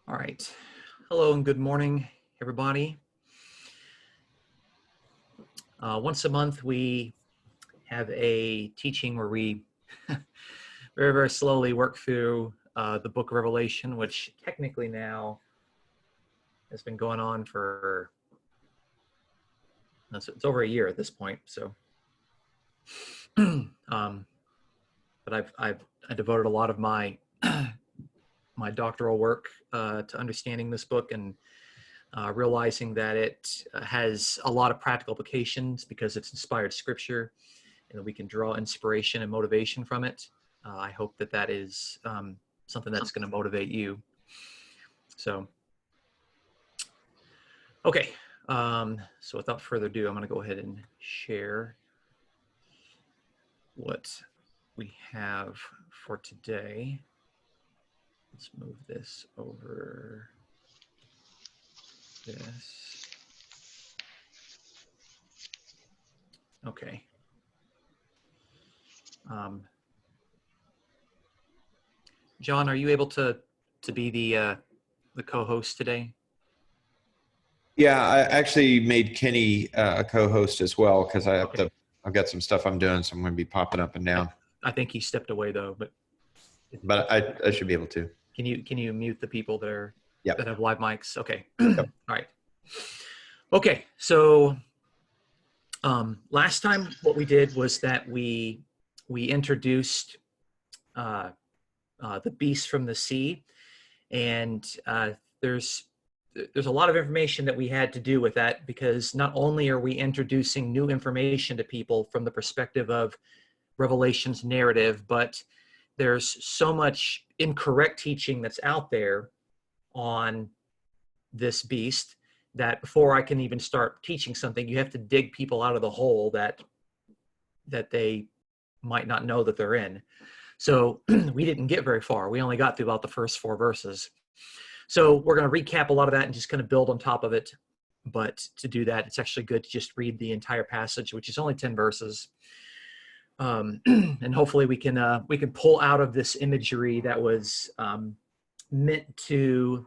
All right. Hello and good morning, everybody. Once a month, we have a teaching where we very, very slowly work through the book of Revelation, which technically now has been going on for, it's over a year at this point. So, but I devoted a lot of my my doctoral work to understanding this book and realizing that it has a lot of practical applications because it's inspired scripture and we can draw inspiration and motivation from it. I hope that that is something that's going to motivate you. So, okay. So without further ado, I'm going to go ahead and share what we have for today. Let's move this over this. Okay. John, are you able to be the co-host today? Yeah, I actually made Kenny a co-host as well because I've got some stuff I'm doing, so I'm going to be popping up and down. I think he stepped away though, but I should be able to. Can you mute the people that are that have live mics? Okay. Yep. All right. Okay. So last time what we did was that we introduced the beast from the sea, and there's a lot of information that we had to do with that, because not only are we introducing new information to people from the perspective of Revelation's narrative, but there's so much incorrect teaching that's out there on this beast that before I can even start teaching something, you have to dig people out of the hole that they might not know that they're in. So we didn't get very far. We only got through about the first 4 verses. So we're going to recap a lot of that and just kind of build on top of it. But to do that, it's actually good to just read the entire passage, which is only 10 verses. And hopefully we can pull out of this imagery that was meant to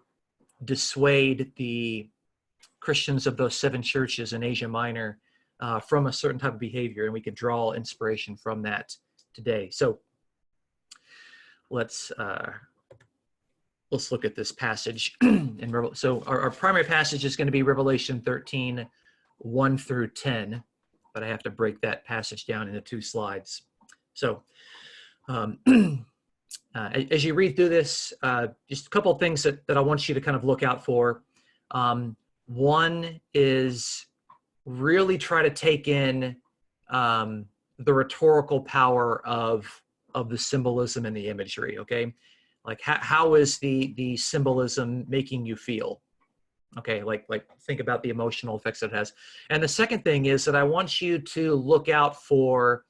dissuade the Christians of those 7 churches in Asia Minor from a certain type of behavior, and we can draw inspiration from that today. So let's look at this passage. So our primary passage is going to be Revelation 13, 1 through 10. But I have to break that passage down into 2 slides. So as you read through this, just a couple of things that I want you to kind of look out for. One is really try to take in the rhetorical power of the symbolism and the imagery, okay? Like how is the symbolism making you feel? Okay, like think about the emotional effects that it has. And the second thing is that I want you to look out for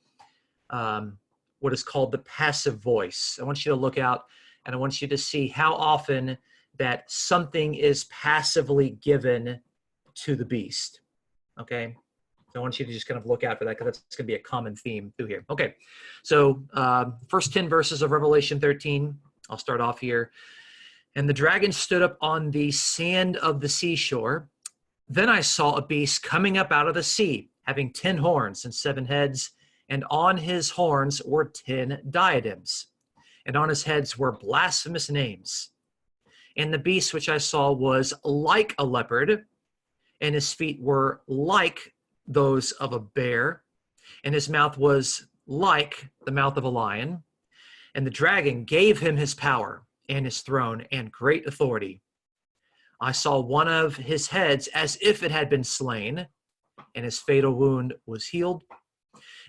what is called the passive voice. I want you to look out and I want you to see how often that something is passively given to the beast. Okay, so I want you to just kind of look out for that, because that's going to be a common theme through here. Okay, so first 10 verses of Revelation 13, I'll start off here. And the dragon stood up on the sand of the seashore. Then I saw a beast coming up out of the sea, having 10 horns and 7 heads, and on his horns were 10 diadems, and on his heads were blasphemous names. And the beast which I saw was like a leopard, and his feet were like those of a bear, and his mouth was like the mouth of a lion. And the dragon gave him his power and his throne and great authority. I saw one of his heads as if it had been slain, and his fatal wound was healed.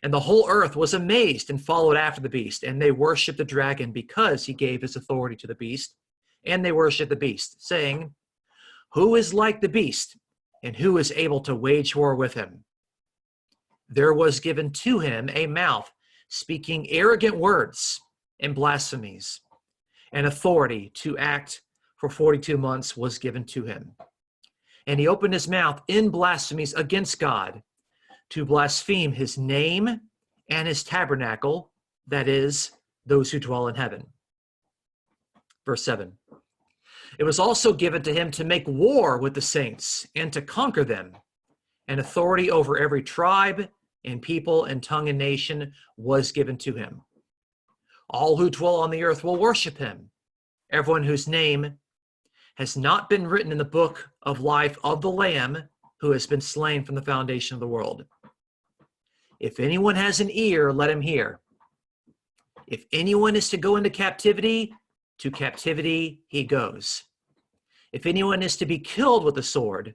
And the whole earth was amazed and followed after the beast, and they worshiped the dragon because he gave his authority to the beast. And they worshiped the beast, saying, "Who is like the beast, and who is able to wage war with him?" There was given to him a mouth speaking arrogant words and blasphemies, and authority to act for 42 months was given to him. And he opened his mouth in blasphemies against God, to blaspheme his name and his tabernacle, that is, those who dwell in heaven. Verse 7. It was also given to him to make war with the saints and to conquer them. And authority over every tribe and people and tongue and nation was given to him. All who dwell on the earth will worship him, everyone whose name has not been written in the book of life of the Lamb who has been slain from the foundation of the world. If anyone has an ear, let him hear. If anyone is to go into captivity, to captivity he goes. If anyone is to be killed with the sword,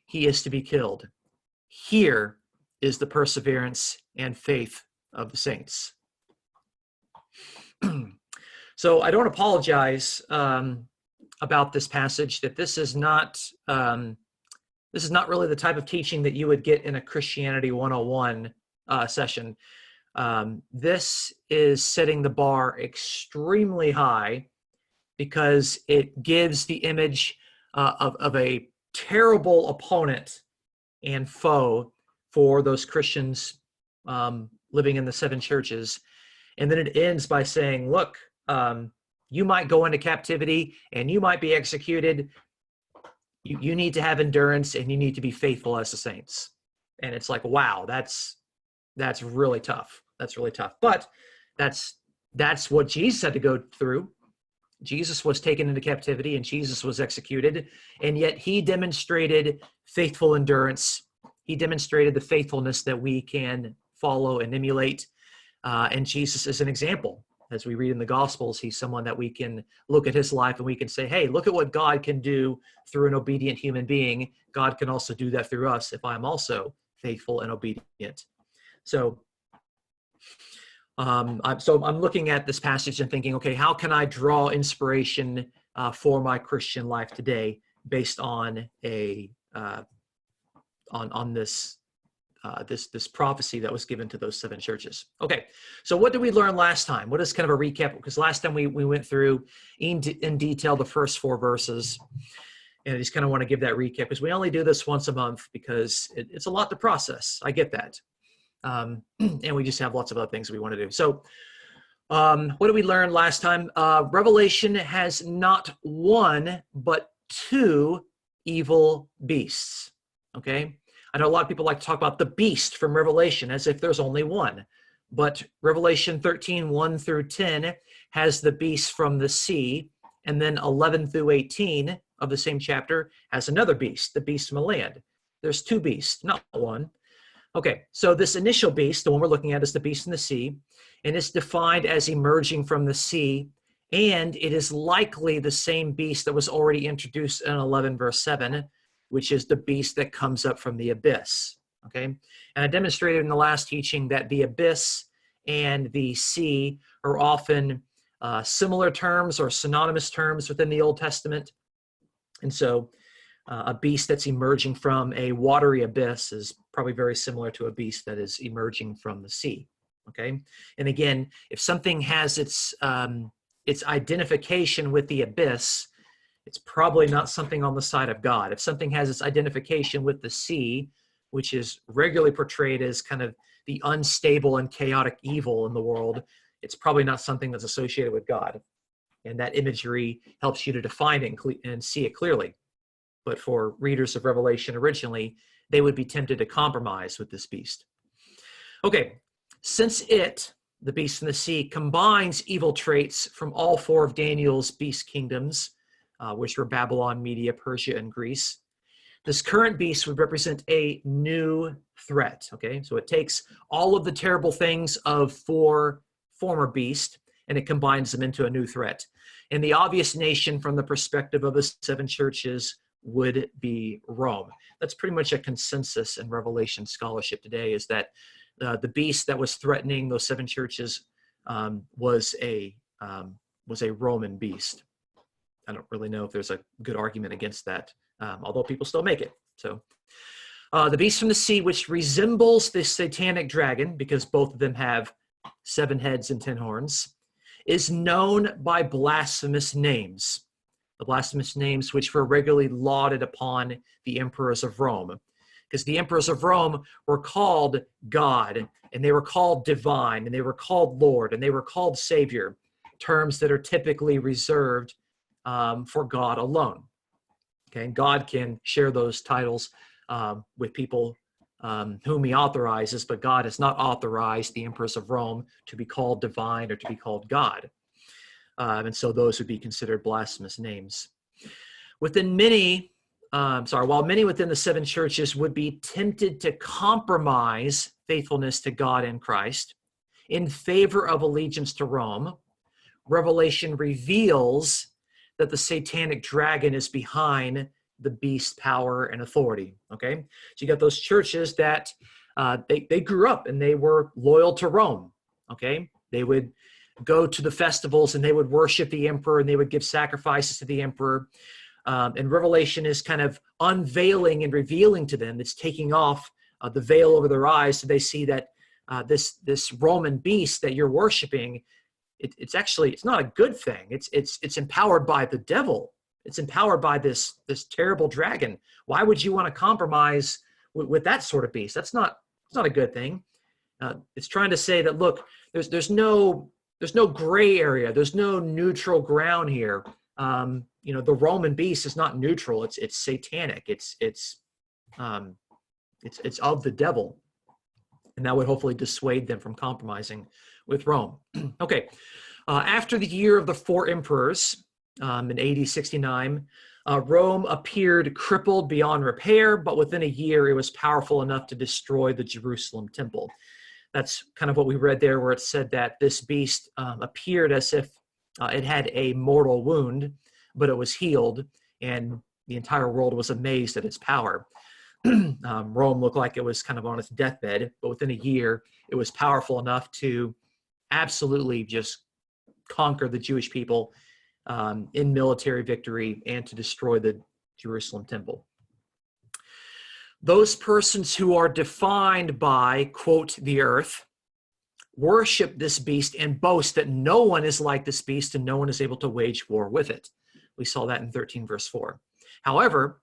he is to be killed. Here is the perseverance and faith of the saints. So I don't apologize about this passage, that this is not really the type of teaching that you would get in a Christianity 101 session. This is setting the bar extremely high because it gives the image of a terrible opponent and foe for those Christians living in the seven churches. And then it ends by saying, look, you might go into captivity and you might be executed. You need to have endurance and you need to be faithful as the saints. And it's like, wow, that's really tough. That's really tough. But that's what Jesus had to go through. Jesus was taken into captivity and Jesus was executed. And yet he demonstrated faithful endurance. He demonstrated the faithfulness that we can follow and emulate. And Jesus is an example. As we read in the Gospels, he's someone that we can look at his life and we can say, hey, look at what God can do through an obedient human being. God can also do that through us if I'm also faithful and obedient. So I'm looking at this passage and thinking, okay, how can I draw inspiration for my Christian life today based on this prophecy that was given to those seven churches? Okay, so what did we learn last time? What is kind of a recap? Because last time we went through in detail the first 4 verses, and I just kind of want to give that recap because we only do this once a month because it's a lot to process. I get that. And we just have lots of other things we want to do. So what did we learn last time? Revelation has not one, but 2 evil beasts, okay? I know a lot of people like to talk about the beast from Revelation as if there's only one, but Revelation 13, 1 through 10 has the beast from the sea, and then 11 through 18 of the same chapter has another beast, the beast from the land. There's 2 beasts, not one. Okay, so this initial beast, the one we're looking at, is the beast in the sea, and it's defined as emerging from the sea, and it is likely the same beast that was already introduced in 11 verse 7, which is the beast that comes up from the abyss, okay? And I demonstrated in the last teaching that the abyss and the sea are often similar terms or synonymous terms within the Old Testament. And so a beast that's emerging from a watery abyss is probably very similar to a beast that is emerging from the sea, okay? And again, if something has its identification with the abyss, it's probably not something on the side of God. If something has its identification with the sea, which is regularly portrayed as kind of the unstable and chaotic evil in the world, it's probably not something that's associated with God. And that imagery helps you to define it and see it clearly. But for readers of Revelation originally, they would be tempted to compromise with this beast. Okay, since it, the beast in the sea, combines evil traits from all 4 of Daniel's beast kingdoms, which were Babylon, Media, Persia, and Greece, this current beast would represent a new threat, okay? So it takes all of the terrible things of 4 former beasts and it combines them into a new threat. And the obvious nation from the perspective of the 7 churches would be Rome. That's pretty much a consensus in Revelation scholarship today, is that the beast that was threatening those 7 churches was a Roman beast. I don't really know if there's a good argument against that, although people still make it. So the beast from the sea, which resembles the satanic dragon, because both of them have 7 heads and 10 horns, is known by blasphemous names. The blasphemous names which were regularly lauded upon the emperors of Rome. Because the emperors of Rome were called God, and they were called divine, and they were called Lord, and they were called Savior, terms that are typically reserved for God alone. Okay, and God can share those titles with people whom he authorizes, but God has not authorized the emperors of Rome to be called divine or to be called God. And so those would be considered blasphemous names. While many within the seven churches would be tempted to compromise faithfulness to God and Christ in favor of allegiance to Rome, Revelation reveals that the satanic dragon is behind the beast power and authority. Okay, so you got those churches that they grew up and they were loyal to Rome. Okay, they would go to the festivals and they would worship the emperor and they would give sacrifices to the emperor. And Revelation is kind of unveiling and revealing to them. It's taking off the veil over their eyes, so they see that this Roman beast that you're worshiping, it's not a good thing. It's empowered by the devil. It's empowered by this terrible dragon. Why would you want to compromise with that sort of beast? It's not a good thing. It's trying to say that, look, there's no gray area. There's no neutral ground here. The Roman beast is not neutral. It's satanic. It's of the devil, and that would hopefully dissuade them from compromising with Rome. Okay, after the year of the four emperors in AD 69, Rome appeared crippled beyond repair, but within a year it was powerful enough to destroy the Jerusalem temple. That's kind of what we read there, where it said that this beast appeared as if it had a mortal wound, but it was healed, and the entire world was amazed at its power. Rome looked like it was kind of on its deathbed, but within a year, it was powerful enough to absolutely just conquer the Jewish people in military victory and to destroy the Jerusalem temple. Those persons who are defined by, quote, the earth, worship this beast and boast that no one is like this beast and no one is able to wage war with it. We saw that in 13 verse 4. However,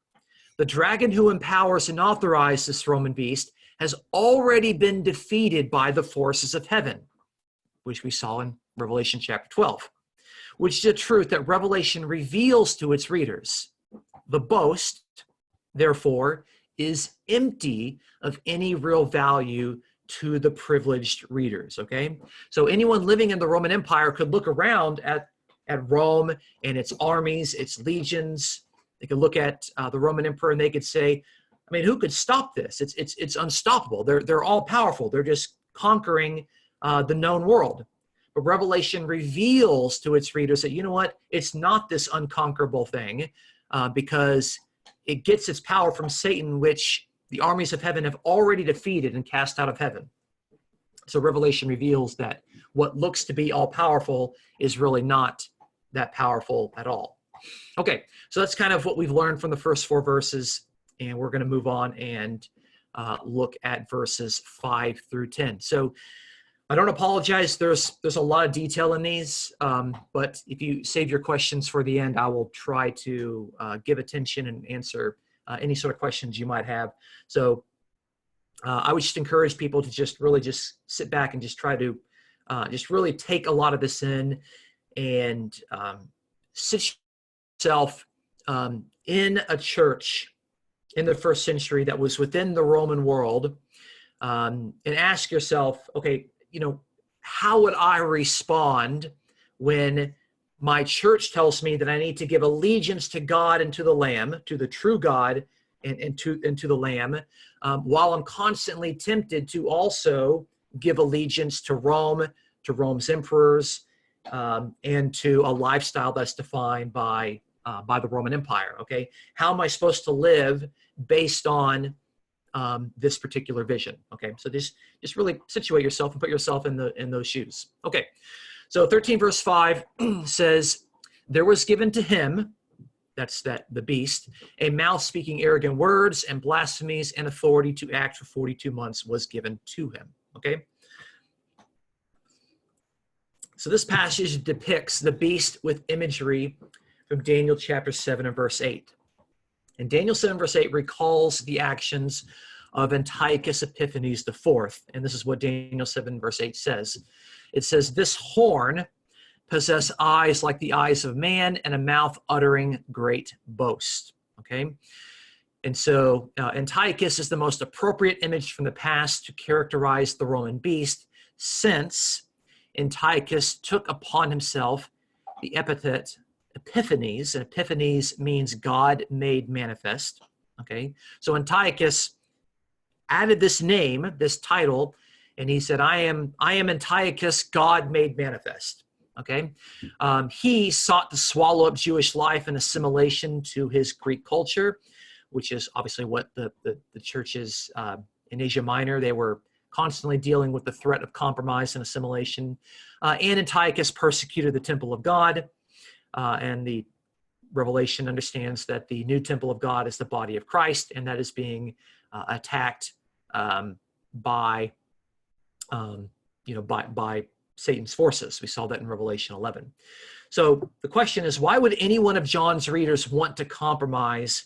the dragon who empowers and authorizes this Roman beast has already been defeated by the forces of heaven, which we saw in Revelation chapter 12, which is a truth that Revelation reveals to its readers. The boast, therefore, is empty of any real value to the privileged readers, okay? So anyone living in the Roman Empire could look around at Rome and its armies, its legions. They could look at the Roman emperor and they could say, I mean, who could stop this? It's unstoppable. They're all powerful. They're just conquering the known world. But Revelation reveals to its readers that, you know what? It's not this unconquerable thing because it gets its power from Satan, which the armies of heaven have already defeated and cast out of heaven. So Revelation reveals that what looks to be all powerful is really not that powerful at all. Okay, so that's kind of what we've learned from the first four verses, and we're going to move on and look at verses 5 through 10. So I don't apologize. There's a lot of detail in these, but if you save your questions for the end, I will try to give attention and answer any sort of questions you might have. So I would just encourage people to just sit back and just try to just really take a lot of this in and sit yourself in a church in the first century that was within the Roman world, and ask yourself, okay, how would I respond when my church tells me that I need to give allegiance to God and to the Lamb, to the true God and to the Lamb, while I'm constantly tempted to also give allegiance to Rome, to Rome's emperors, and to a lifestyle that's defined by the Roman Empire, okay? How am I supposed to live based on this particular vision, okay? So just really situate yourself and put yourself in those shoes. Okay, so 13 verse 5 says, there was given to him, the beast, a mouth speaking arrogant words and blasphemies, and authority to act for 42 months was given to him, okay? So this passage depicts the beast with imagery from Daniel chapter 7 and verse 8. And Daniel 7 verse 8 recalls the actions of Antiochus Epiphanes IV. And this is what Daniel 7 verse 8 says. It says, this horn possess eyes like the eyes of man, and a mouth uttering great boast. Okay? And so Antiochus is the most appropriate image from the past to characterize the Roman beast, since Antiochus took upon himself the epithet Epiphanes, and Epiphanes means God made manifest. Okay? So Antiochus added this name, this title, and he said, I am Antiochus, God made manifest. Okay? He sought to swallow up Jewish life and assimilation to his Greek culture, which is obviously what the churches in Asia Minor, they were constantly dealing with the threat of compromise and assimilation. And Antiochus persecuted the temple of God, and the Revelation understands that the new temple of God is the body of Christ, and that is being attacked by Satan's forces. We saw that in Revelation 11. So the question is, why would any one of John's readers want to compromise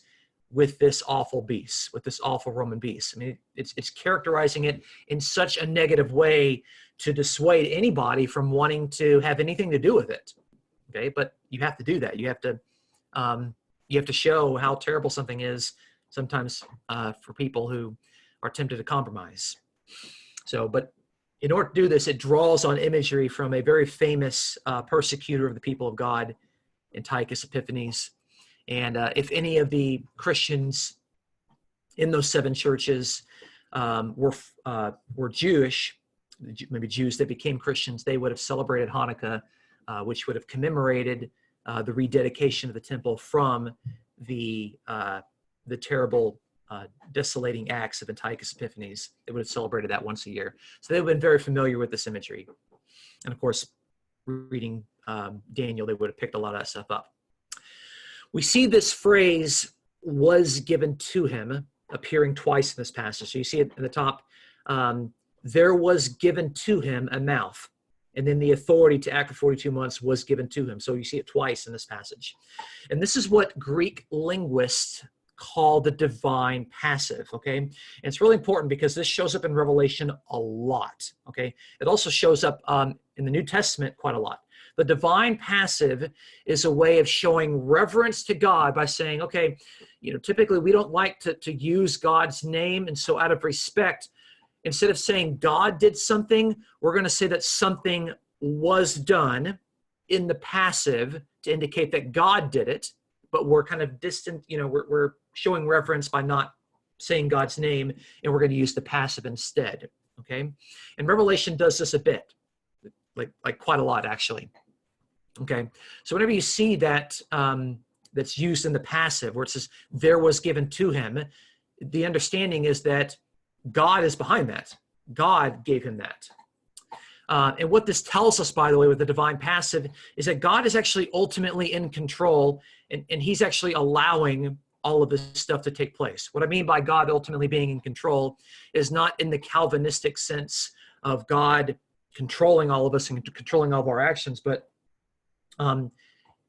with this awful beast, with this awful Roman beast? I mean, it's characterizing it in such a negative way to dissuade anybody from wanting to have anything to do with it. Okay, but you have to do that. You have to show how terrible something is sometimes for people who are tempted to compromise. So, but in order to do this, it draws on imagery from a very famous persecutor of the people of God, Antiochus Epiphanes. And if any of the Christians in those 7 churches were Jewish, maybe Jews that became Christians, they would have celebrated Hanukkah, which would have commemorated the rededication of the temple from the terrible desolating acts of Antiochus Epiphanes. They would have celebrated that once a year. So they've been very familiar with this imagery. And of course, reading Daniel, they would have picked a lot of that stuff up. We see this phrase, was given to him, appearing twice in this passage. So you see it in the top, there was given to him a mouth. And then the authority to act for 42 months was given to him. So you see it twice in this passage. And this is what Greek linguists call the divine passive, okay? And it's really important because this shows up in Revelation a lot, okay? It also shows up in the New Testament quite a lot. The divine passive is a way of showing reverence to God by saying, okay, typically we don't like to use God's name, and so out of respect, instead of saying God did something, we're going to say that something was done in the passive to indicate that God did it, but we're kind of distant, we're showing reverence by not saying God's name, and we're going to use the passive instead, okay? And Revelation does this a bit, like quite a lot, actually. Okay, so whenever you see that that's used in the passive, where it says, there was given to him, the understanding is that God is behind that. God gave him that. And what this tells us, by the way, with the divine passive, is that God is actually ultimately in control, and he's actually allowing all of this stuff to take place. What I mean by God ultimately being in control is not in the Calvinistic sense of God controlling all of us and controlling all of our actions, but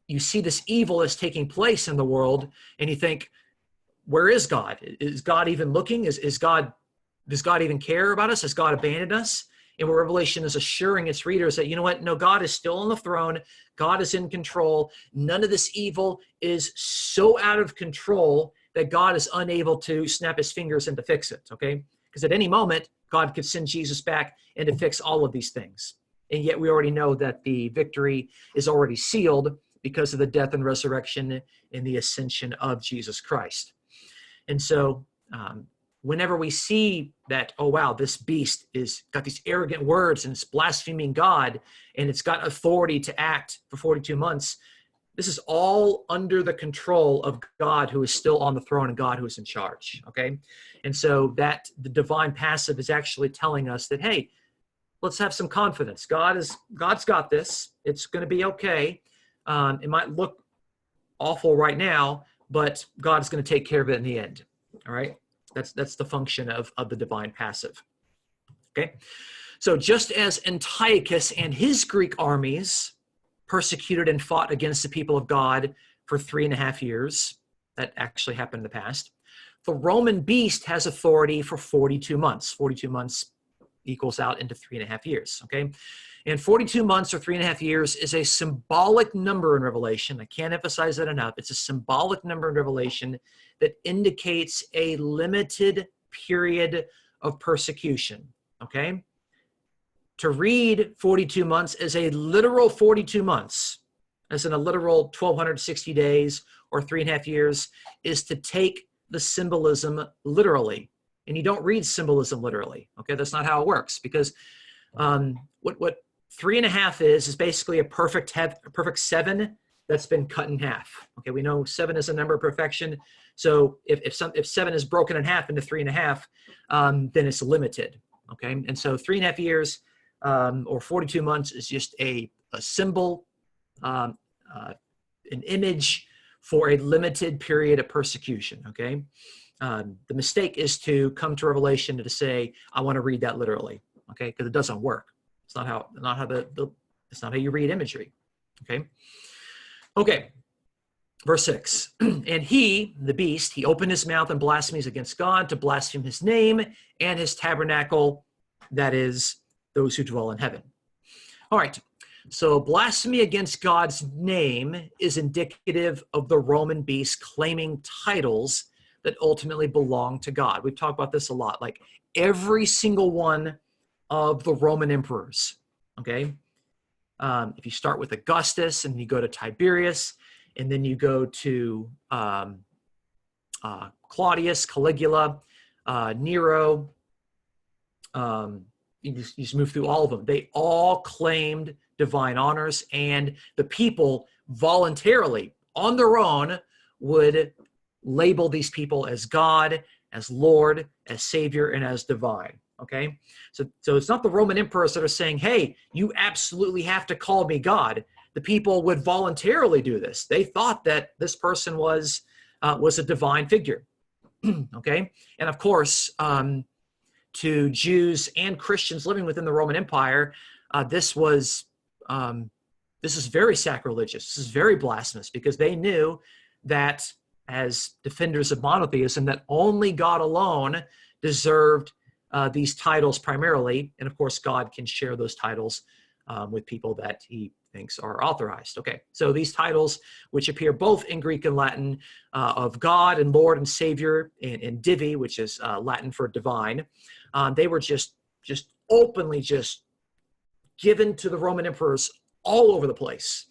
you see this evil is taking place in the world, and you think, where is God? Is God even looking? Does God even care about us? Has God abandoned us? And what Revelation is assuring its readers that, you know what? No, God is still on the throne. God is in control. None of this evil is so out of control that God is unable to snap his fingers and to fix it, okay? Because at any moment, God could send Jesus back and to fix all of these things. And yet we already know that the victory is already sealed because of the death and resurrection and the ascension of Jesus Christ. And so whenever we see that, oh, wow, this beast is got these arrogant words and it's blaspheming God and it's got authority to act for 42 months, this is all under the control of God, who is still on the throne, and God who is in charge, okay? And so that the divine passive is actually telling us that, hey, let's have some confidence. God's got this. It's going to be okay. It might look awful right now, but God's going to take care of it in the end. All right. That's the function of the divine passive. Okay. So just as Antiochus and his Greek armies persecuted and fought against the people of God for 3.5 years, that actually happened in the past, the Roman beast has authority for 42 months. 42 months equals out into 3.5 years, okay? And 42 months or 3.5 years is a symbolic number in Revelation. I can't emphasize that enough. It's a symbolic number in Revelation that indicates a limited period of persecution, okay? To read 42 months as a literal 42 months, as in a literal 1,260 days or 3.5 years, is to take the symbolism literally. And you don't read symbolism literally, okay? That's not how it works, because what 3.5 is basically a perfect 7 that's been cut in half. Okay, we know 7 is a number of perfection. So if 7 is broken in half into 3.5, then it's limited. Okay, and so 3.5 years or 42 months is just a symbol, an image for a limited period of persecution. Okay, the mistake is to come to Revelation to say, I want to read that literally. Okay, because it doesn't work. It's not how it's not how you read imagery. Okay. Okay. Verse 6. And he, the beast, he opened his mouth and blasphemies against God, to blaspheme his name and his tabernacle, that is, those who dwell in heaven. All right. So blasphemy against God's name is indicative of the Roman beast claiming titles that ultimately belong to God. We've talked about this a lot. Like every single one of the Roman emperors, okay? If you start with Augustus and you go to Tiberius, and then you go to Claudius, Caligula, Nero, you just move through all of them. They all claimed divine honors, and the people voluntarily, on their own, would label these people as God, as Lord, as Savior, and as divine. Okay, so it's not the Roman emperors that are saying, hey, you absolutely have to call me God. The people would voluntarily do this. They thought that this person was a divine figure. Okay, and of course, to Jews and Christians living within the Roman Empire, this is very sacrilegious. This is very blasphemous, because they knew that as defenders of monotheism, that only God alone deserved these titles primarily, and of course God can share those titles with people that he thinks are authorized. Okay, so these titles, which appear both in Greek and Latin, of God and Lord and Savior, and Divi, which is Latin for divine, they were just openly just given to the Roman emperors all over the place,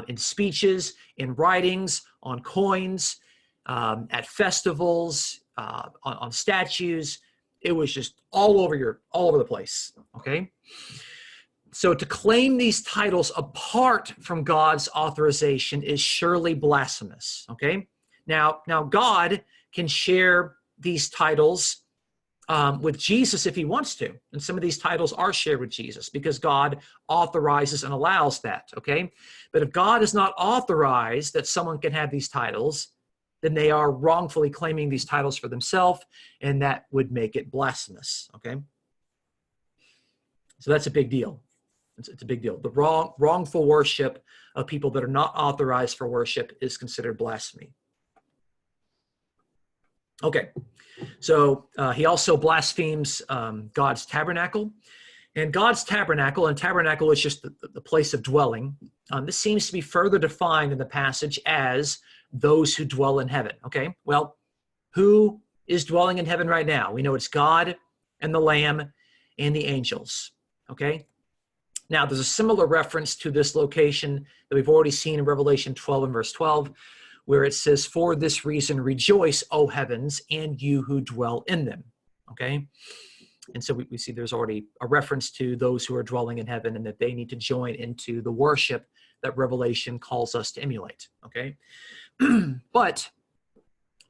in speeches, in writings, on coins, at festivals, on statues. It was just all over the place. Okay. So to claim these titles apart from God's authorization is surely blasphemous. Okay. Now God can share these titles with Jesus if he wants to. And some of these titles are shared with Jesus because God authorizes and allows that. Okay. But if God has not authorized that someone can have these titles, then they are wrongfully claiming these titles for themselves, and that would make it blasphemous, okay? So that's a big deal. It's a big deal. The wrongful worship of people that are not authorized for worship is considered blasphemy. Okay, so he also blasphemes God's tabernacle. And God's tabernacle, and tabernacle is just the place of dwelling. This seems to be further defined in the passage as those who dwell in heaven. Okay, well, who is dwelling in heaven right now? We know it's God and the Lamb and the angels. Okay, now there's a similar reference to this location that we've already seen in Revelation 12 and verse 12, where it says, for this reason, rejoice, O heavens, and you who dwell in them. Okay, and so we see there's already a reference to those who are dwelling in heaven and that they need to join into the worship that Revelation calls us to emulate. Okay. But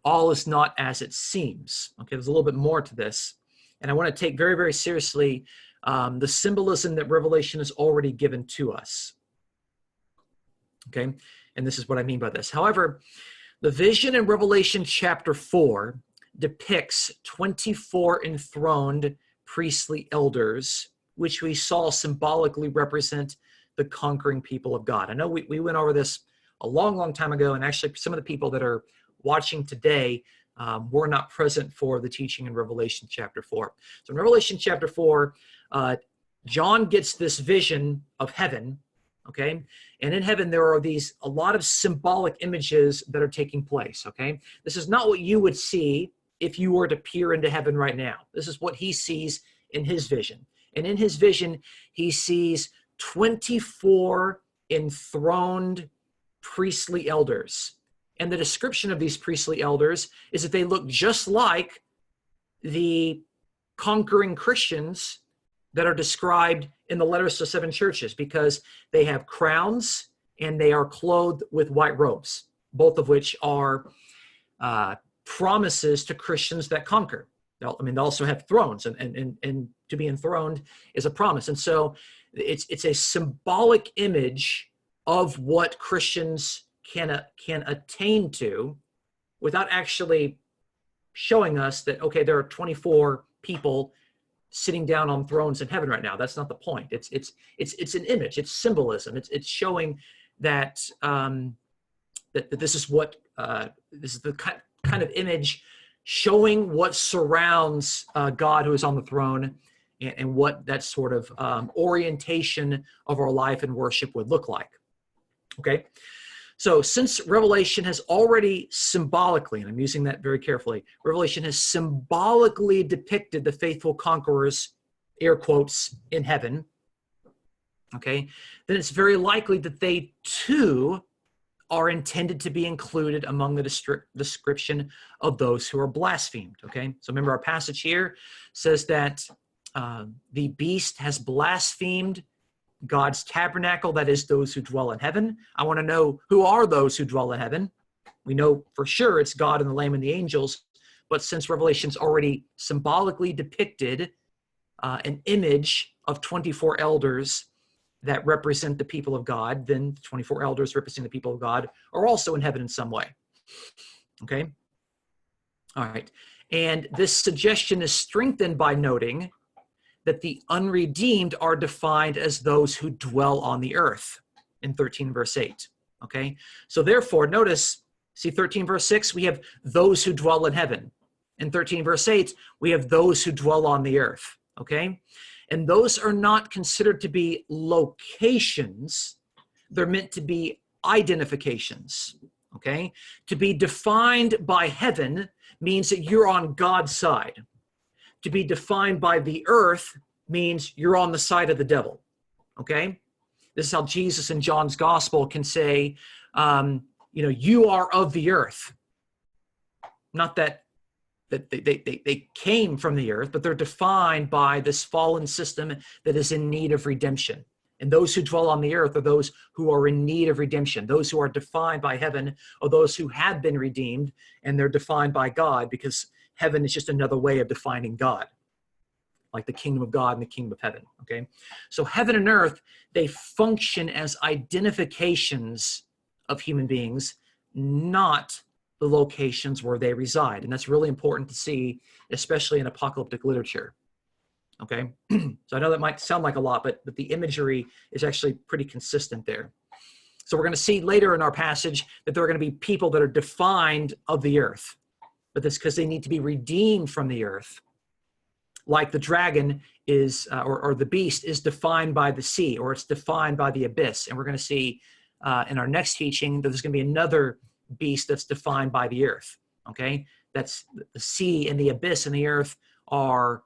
all is not as it seems. Okay, there's a little bit more to this. And I want to take very, very seriously the symbolism that Revelation has already given to us. Okay, and this is what I mean by this. However, the vision in Revelation chapter 4 depicts 24 enthroned priestly elders, which we saw symbolically represent the conquering people of God. I know we went over this a long, long time ago, and actually some of the people that are watching today were not present for the teaching in Revelation chapter 4. So in Revelation chapter 4, John gets this vision of heaven, okay? And in heaven, there are a lot of symbolic images that are taking place, okay? This is not what you would see if you were to peer into heaven right now. This is what he sees in his vision. And in his vision, he sees 24 enthroned priestly elders. And the description of these priestly elders is that they look just like the conquering Christians that are described in the letters to 7 churches, because they have crowns and they are clothed with white robes, both of which are promises to Christians that conquer. I mean, they also have thrones, and to be enthroned is a promise. And so it's a symbolic image of what Christians can attain to, without actually showing us that, okay, there are 24 people sitting down on thrones in heaven right now. That's not the point. It's an image. It's symbolism. It's showing that that this is what this is the kind of image showing what surrounds God who is on the throne, and what that sort of orientation of our life and worship would look like. Okay. So since Revelation has already symbolically, and I'm using that very carefully, Revelation has symbolically depicted the faithful conquerors, air quotes, in heaven, okay, then it's very likely that they too are intended to be included among the description of those who are blasphemed, okay? So remember, our passage here says that the beast has blasphemed God's tabernacle, that is, those who dwell in heaven. I want to know, who are those who dwell in heaven? We know for sure it's God and the Lamb and the angels, but since Revelation's already symbolically depicted an image of 24 elders that represent the people of God, then 24 elders representing the people of God are also in heaven in some way. Okay? All right. And this suggestion is strengthened by noting that the unredeemed are defined as those who dwell on the earth in 13 verse 8. Okay? So therefore, notice, see 13 verse 6, we have those who dwell in heaven. In 13 verse 8, we have those who dwell on the earth. Okay? And those are not considered to be locations. They're meant to be identifications. Okay? To be defined by heaven means that you're on God's side. To be defined by the earth means you're on the side of the devil. Okay? This is how Jesus in John's gospel can say, you are of the earth. Not that they came from the earth, but they're defined by this fallen system that is in need of redemption. And those who dwell on the earth are those who are in need of redemption. Those who are defined by heaven are those who have been redeemed, and they're defined by God, because heaven is just another way of defining God, like the kingdom of God and the kingdom of heaven, okay? So heaven and earth, they function as identifications of human beings, not the locations where they reside. And that's really important to see, especially in apocalyptic literature, okay? So I know that might sound like a lot, but the imagery is actually pretty consistent there. So we're going to see later in our passage that there are going to be people that are defined of the earth, but that's because they need to be redeemed from the earth. Like the dragon is, or the beast is defined by the sea, or it's defined by the abyss. And we're going to see in our next teaching that there's going to be another beast that's defined by the earth, okay? That's the sea and the abyss and the earth are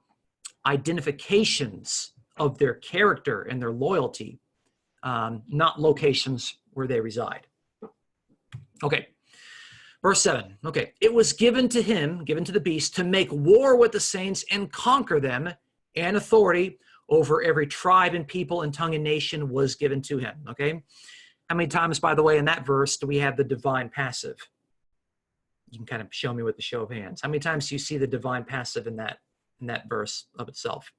identifications of their character and their loyalty, not locations where they reside. Okay. Verse 7, okay, it was given to him, given to the beast, to make war with the saints and conquer them, and authority over every tribe and people and tongue and nation was given to him, okay? How many times, by the way, in that verse do we have the divine passive? You can kind of show me with the show of hands. How many times do you see the divine passive in that verse of itself?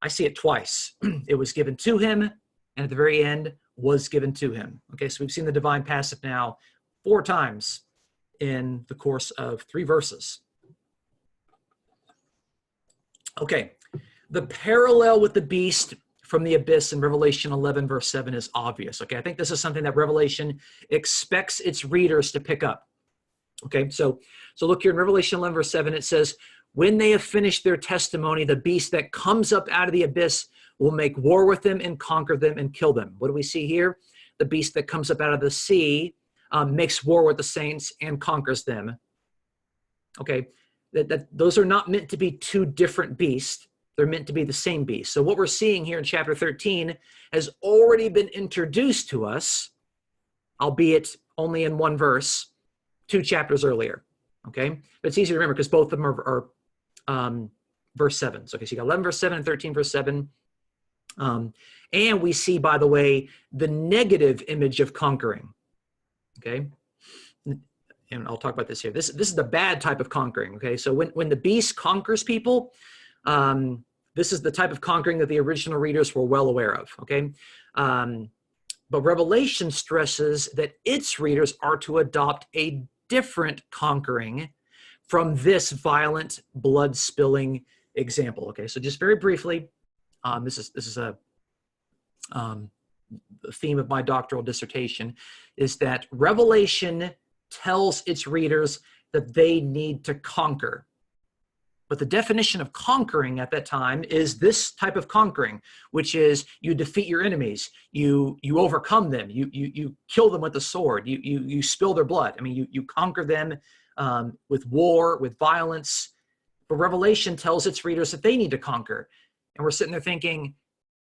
I see it twice. It was given to him, and at the very end, was given to him. Okay, so we've seen the divine passive now 4 times in the course of 3 verses. Okay, the parallel with the beast from the abyss in Revelation 11 verse 7 is obvious. Okay, I think this is something that Revelation expects its readers to pick up. Okay, so look here in Revelation 11, verse 7, it says, when they have finished their testimony, the beast that comes up out of the abyss will make war with them and conquer them and kill them. What do we see here? The beast that comes up out of the sea makes war with the saints and conquers them. Okay, those are not meant to be two different beasts. They're meant to be the same beast. So what we're seeing here in chapter 13 has already been introduced to us, albeit only in one verse, 2 chapters earlier. Okay, but it's easy to remember because both of them are verse 7. So, okay, so you got 11 verse 7 and 13 verse 7. And we see, by the way, the negative image of conquering. Okay, and I'll talk about this here. This is the bad type of conquering. Okay, so when the beast conquers people, this is the type of conquering that the original readers were well aware of. Okay, but Revelation stresses that its readers are to adopt a different conquering from this violent, blood-spilling example. Okay, so just very briefly, this is a the theme of my doctoral dissertation, is that Revelation tells its readers that they need to conquer. But the definition of conquering at that time is this type of conquering, which is you defeat your enemies, you overcome them, you kill them with the sword, you spill their blood. I mean, you conquer them with war, with violence. But Revelation tells its readers that they need to conquer. And we're sitting there thinking,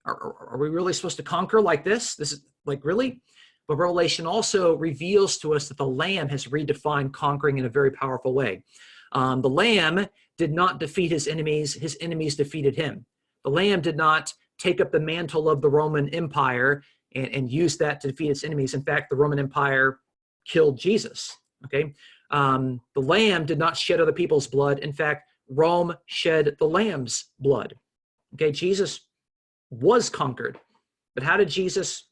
are we really supposed to conquer like this? This is like, really? But Revelation also reveals to us that the Lamb has redefined conquering in a very powerful way. The Lamb did not defeat his enemies defeated him. The Lamb did not take up the mantle of the Roman Empire and use that to defeat its enemies. In fact, the Roman Empire killed Jesus. Okay, the Lamb did not shed other people's blood. In fact, Rome shed the Lamb's blood. Okay, Jesus was conquered. But how did Jesus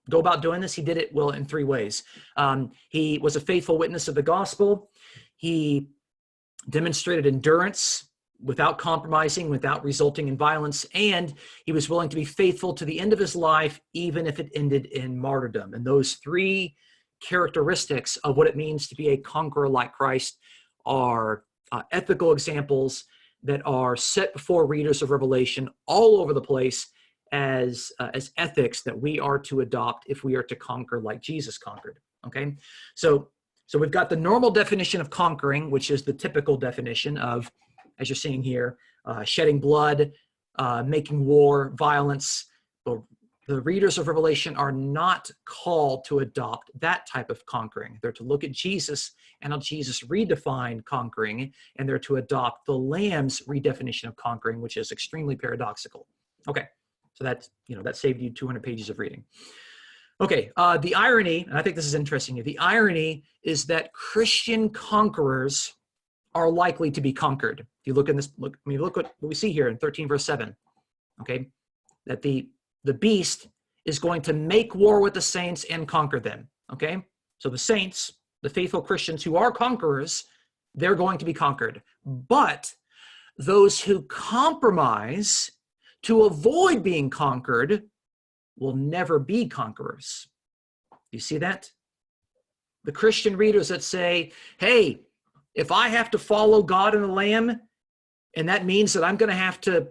go about doing this? He did it, well, in 3 ways. He was a faithful witness of the gospel. He demonstrated endurance without compromising, without resulting in violence, and he was willing to be faithful to the end of his life, even if it ended in martyrdom. And those 3 characteristics of what it means to be a conqueror like Christ are ethical examples that are set before readers of Revelation all over the place as ethics that we are to adopt if we are to conquer like Jesus conquered. Okay, so we've got the normal definition of conquering, which is the typical definition of, as you're seeing here, shedding blood, making war, violence. But the readers of Revelation are not called to adopt that type of conquering. They're to look at Jesus and how Jesus redefined conquering, and they're to adopt the Lamb's redefinition of conquering, which is extremely paradoxical. Okay, so that saved you 200 pages of reading. Okay, the irony, and I think this is interesting, the irony is that Christian conquerors are likely to be conquered. If you look in this, look what we see here in 13 verse 7, okay, that the beast is going to make war with the saints and conquer them, okay? So the saints, the faithful Christians who are conquerors, they're going to be conquered. But those who compromise to avoid being conquered will never be conquerors. You see that? The Christian readers that say, hey, if I have to follow God and the Lamb, and that means that I'm going to have to,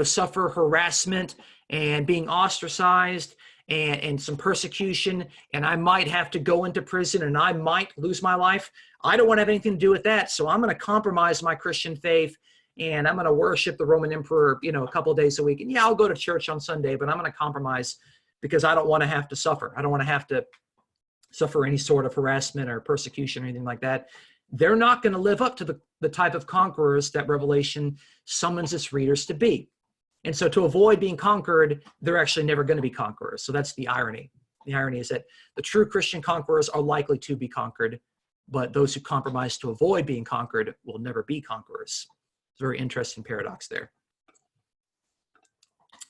suffer harassment and being ostracized and some persecution, and I might have to go into prison and I might lose my life, I don't want to have anything to do with that. So I'm going to compromise my Christian faith and I'm going to worship the Roman emperor, a couple of days a week. And yeah, I'll go to church on Sunday, but I'm going to compromise because I don't want to have to suffer. I don't want to have to suffer any sort of harassment or persecution or anything like that. They're not going to live up to the type of conquerors that Revelation summons its readers to be. And so to avoid being conquered, they're actually never going to be conquerors. So that's the irony. The irony is that the true Christian conquerors are likely to be conquered, but those who compromise to avoid being conquered will never be conquerors. It's a very interesting paradox there.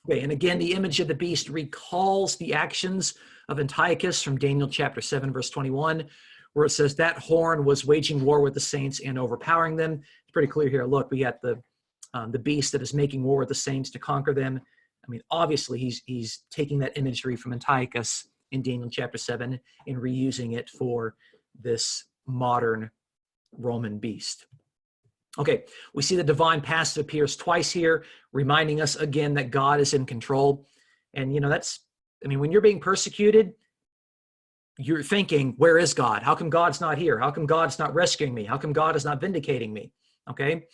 Okay, and again, the image of the beast recalls the actions of Antiochus from Daniel chapter 7, verse 21, where it says that horn was waging war with the saints and overpowering them. It's pretty clear here. Look, we got the beast that is making war with the saints to conquer them. I mean, obviously, he's taking that imagery from Antiochus in Daniel chapter 7 and reusing it for this modern Roman beast. Okay, we see the divine passive appears twice here, reminding us again that God is in control. And, when you're being persecuted, you're thinking, where is God? How come God's not here? How come God's not rescuing me? How come God is not vindicating me? Okay,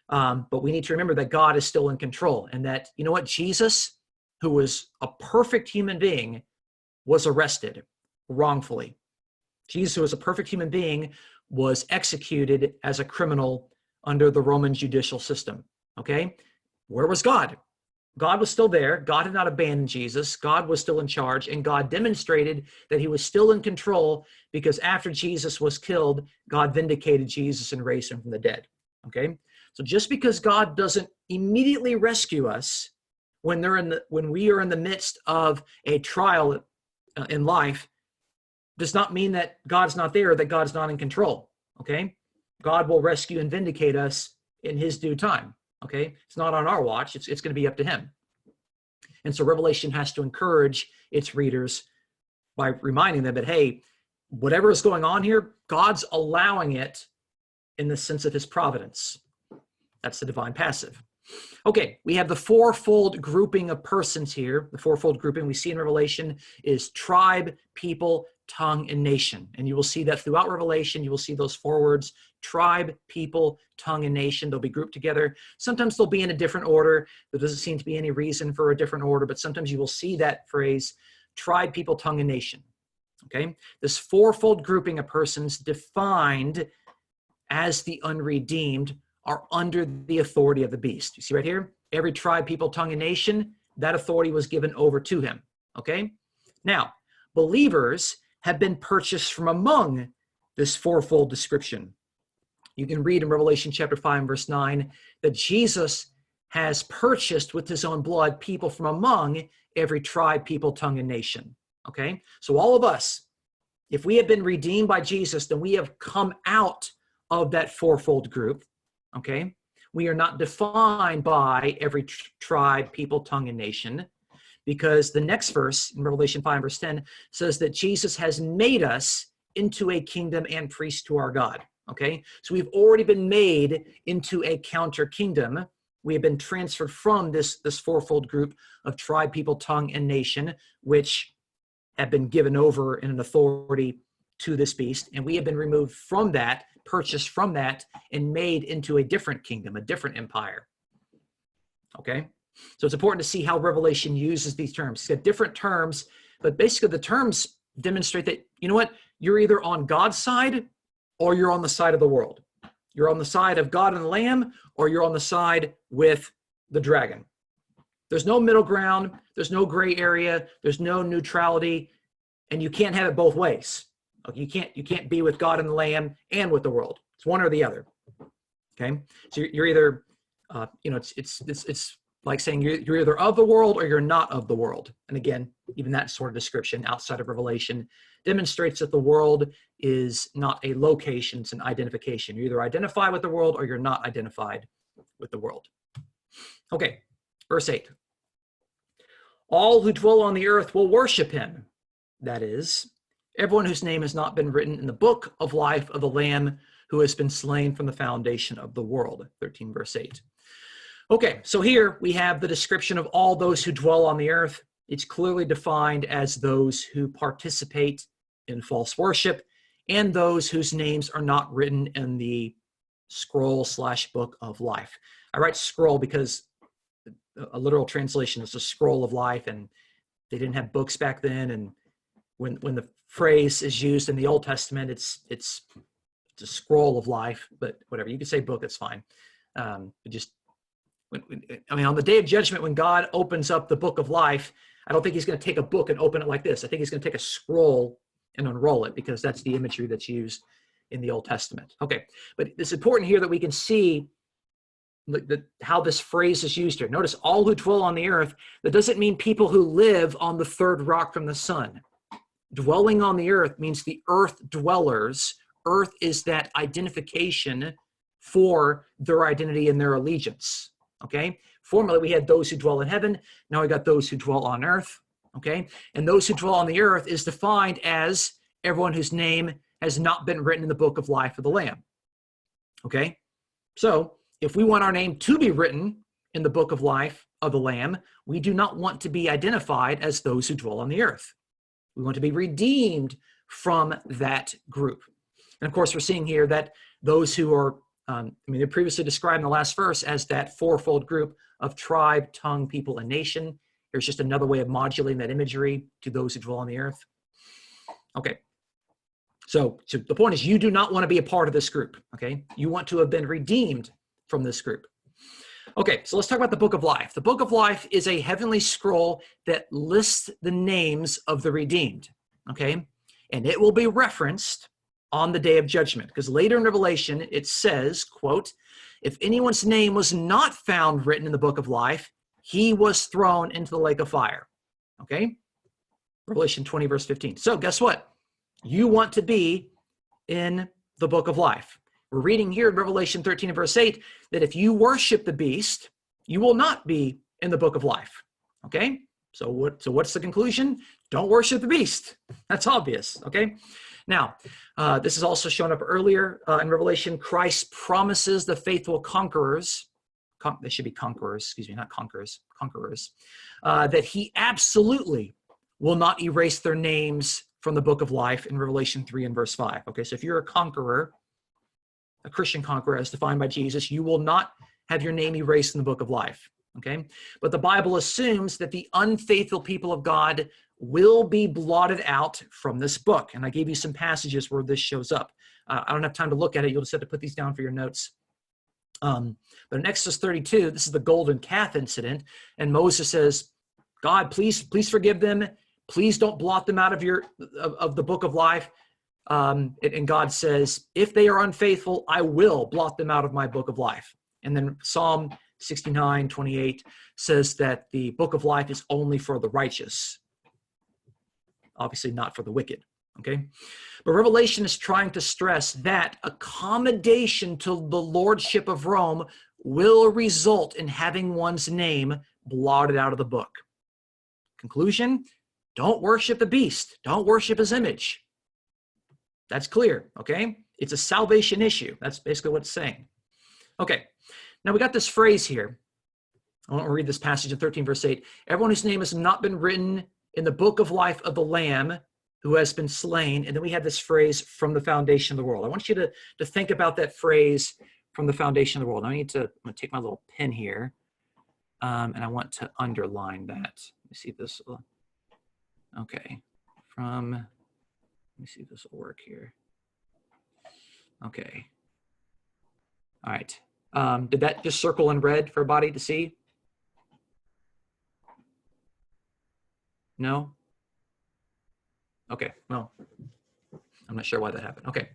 but we need to remember that God is still in control, and that, Jesus, who was a perfect human being, was arrested wrongfully. Jesus, who was a perfect human being, was executed as a criminal under the Roman judicial system. Okay? Where was God? God was still there. God had not abandoned Jesus. God was still in charge, and God demonstrated that he was still in control, because after Jesus was killed, God vindicated Jesus and raised him from the dead. Okay? So just because God doesn't immediately rescue us when we are in the midst of a trial in life, does not mean that God's not there, that God's not in control. Okay? God will rescue and vindicate us in his due time. Okay? It's not on our watch. It's going to be up to him. And so Revelation has to encourage its readers by reminding them that, hey, whatever is going on here, God's allowing it in the sense of his providence. That's the divine passive. Okay, we have the fourfold grouping of persons here. The fourfold grouping we see in Revelation is tribe, people, tongue, and nation. And you will see that throughout Revelation. You will see those four words: tribe, people, tongue, and nation. They'll be grouped together. Sometimes they'll be in a different order. There doesn't seem to be any reason for a different order, but sometimes you will see that phrase, tribe, people, tongue, and nation. Okay, this fourfold grouping of persons defined as the unredeemed are under the authority of the beast. You see right here, every tribe, people, tongue, and nation, that authority was given over to him. Okay, now believers have been purchased from among this fourfold description. You can read in Revelation chapter 5 and verse 9 that Jesus has purchased with his own blood people from among every tribe, people, tongue, and nation. Okay, so all of us, if we have been redeemed by Jesus, then we have come out of that fourfold group. Okay, we are not defined by every tribe, people, tongue, and nation, because the next verse in Revelation 5 verse 10 says that Jesus has made us into a kingdom and priest to our God. Okay, so we've already been made into a counter kingdom. We have been transferred from this fourfold group of tribe, people, tongue, and nation, which have been given over in an authority to this beast, and we have been removed from that, purchased from that, and made into a different kingdom, a different empire. Okay, so it's important to see how Revelation uses these terms. It's got different terms, but basically the terms demonstrate that, you're either on God's side or you're on the side of the world. You're on the side of God and the Lamb, or you're on the side with the dragon. There's no middle ground. There's no gray area. There's no neutrality, and you can't have it both ways. You can't be with God and the Lamb and with the world. It's one or the other. Okay, so you're either, it's like saying you're either of the world or you're not of the world. And again, even that sort of description outside of Revelation demonstrates that the world is not a location; it's an identification. You either identify with the world or you're not identified with the world. Okay, verse 8. All who dwell on the earth will worship him. That is, everyone whose name has not been written in the book of life of the Lamb who has been slain from the foundation of the world. 13 verse 8. Okay, so here we have the description of all those who dwell on the earth. It's clearly defined as those who participate in false worship and those whose names are not written in the scroll/book of life. I write scroll because a literal translation is a scroll of life, and they didn't have books back then, and when the phrase is used in the Old Testament, it's a scroll of life, but whatever, you can say book, it's fine. On the day of judgment, when God opens up the book of life, I don't think he's going to take a book and open it like this. I think he's going to take a scroll and unroll it, because that's the imagery that's used in the Old Testament. Okay, but it's important here that we can see how this phrase is used here. Notice, all who dwell on the earth. That doesn't mean people who live on the third rock from the sun. Dwelling on the earth means the earth dwellers. Earth is that identification for their identity and their allegiance. Okay, formerly we had those who dwell in heaven. Now we got those who dwell on earth. Okay, and those who dwell on the earth is defined as everyone whose name has not been written in the book of life of the Lamb. Okay? So if we want our name to be written in the book of life of the Lamb, we do not want to be identified as those who dwell on the earth. We want to be redeemed from that group. And of course, we're seeing here that those who are, they're previously described in the last verse as that fourfold group of tribe, tongue, people, and nation. Here's just another way of modulating that imagery to those who dwell on the earth. Okay. So the point is, you do not want to be a part of this group, okay? You want to have been redeemed from this group. Okay, so let's talk about the Book of Life. The Book of Life is a heavenly scroll that lists the names of the redeemed, okay? And it will be referenced on the day of judgment, because later in Revelation, it says, quote, if anyone's name was not found written in the Book of Life, he was thrown into the lake of fire, okay? Revelation 20, verse 15. So guess what? You want to be in the Book of Life. We're reading here in Revelation 13 and verse 8 that if you worship the beast, you will not be in the Book of Life. Okay? So what's the conclusion? Don't worship the beast. That's obvious. Okay? Now, this is also shown up earlier in Revelation. Christ promises the faithful conquerors, they should be conquerors, excuse me, not conquerors, conquerors, that he absolutely will not erase their names from the Book of Life in Revelation 3 and verse 5. Okay, so if you're a conqueror, a Christian conqueror as defined by Jesus, you will not have your name erased in the Book of Life. Okay, but the Bible assumes that the unfaithful people of God will be blotted out from this book. And I gave you some passages where this shows up. I don't have time to look at it. You'll just have to put these down for your notes. But in Exodus 32, this is the golden calf incident. And Moses says, God, please forgive them. Please don't blot them out of the Book of Life. And God says, if they are unfaithful, I will blot them out of my Book of Life. And then Psalm 69:28 says that the Book of Life is only for the righteous. Obviously not for the wicked. Okay? But Revelation is trying to stress that accommodation to the lordship of Rome will result in having one's name blotted out of the book. Conclusion, don't worship the beast. Don't worship his image. That's clear, okay? It's a salvation issue. That's basically what it's saying. Okay, now we got this phrase here. I want to read this passage in 13 verse 8. Everyone whose name has not been written in the book of life of the Lamb who has been slain. And then we have this phrase, from the foundation of the world. I want you to think about that phrase, from the foundation of the world. I'm going to take my little pen here, and I want to underline that. Let me see if this will, okay. Let me see if this will work here. Okay. All right. Did that just circle in red for everybody to see? No? Okay, well, I'm not sure why that happened. Okay.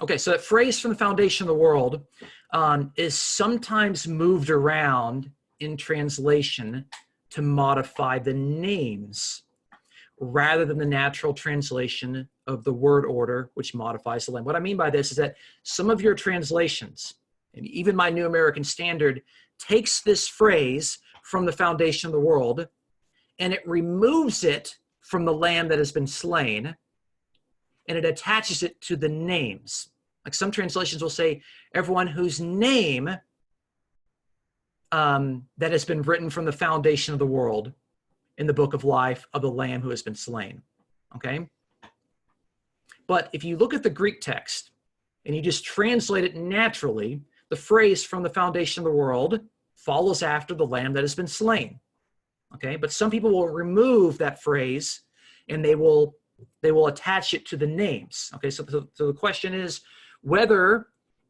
Okay, so that phrase, from the foundation of the world, is sometimes moved around in translation to modify the names rather than the natural translation of the word order, which modifies the Lamb. What I mean by this is that some of your translations, and even my New American Standard, takes this phrase, from the foundation of the world, and it removes it from the Lamb that has been slain, and it attaches it to the names. Like some translations will say, everyone whose name that has been written from the foundation of the world in the book of life of the Lamb who has been slain. Okay? But if you look at the Greek text and you just translate it naturally, the phrase, from the foundation of the world, follows after the Lamb that has been slain. Okay? But some people will remove that phrase and they will attach it to the names. Okay? So the question is whether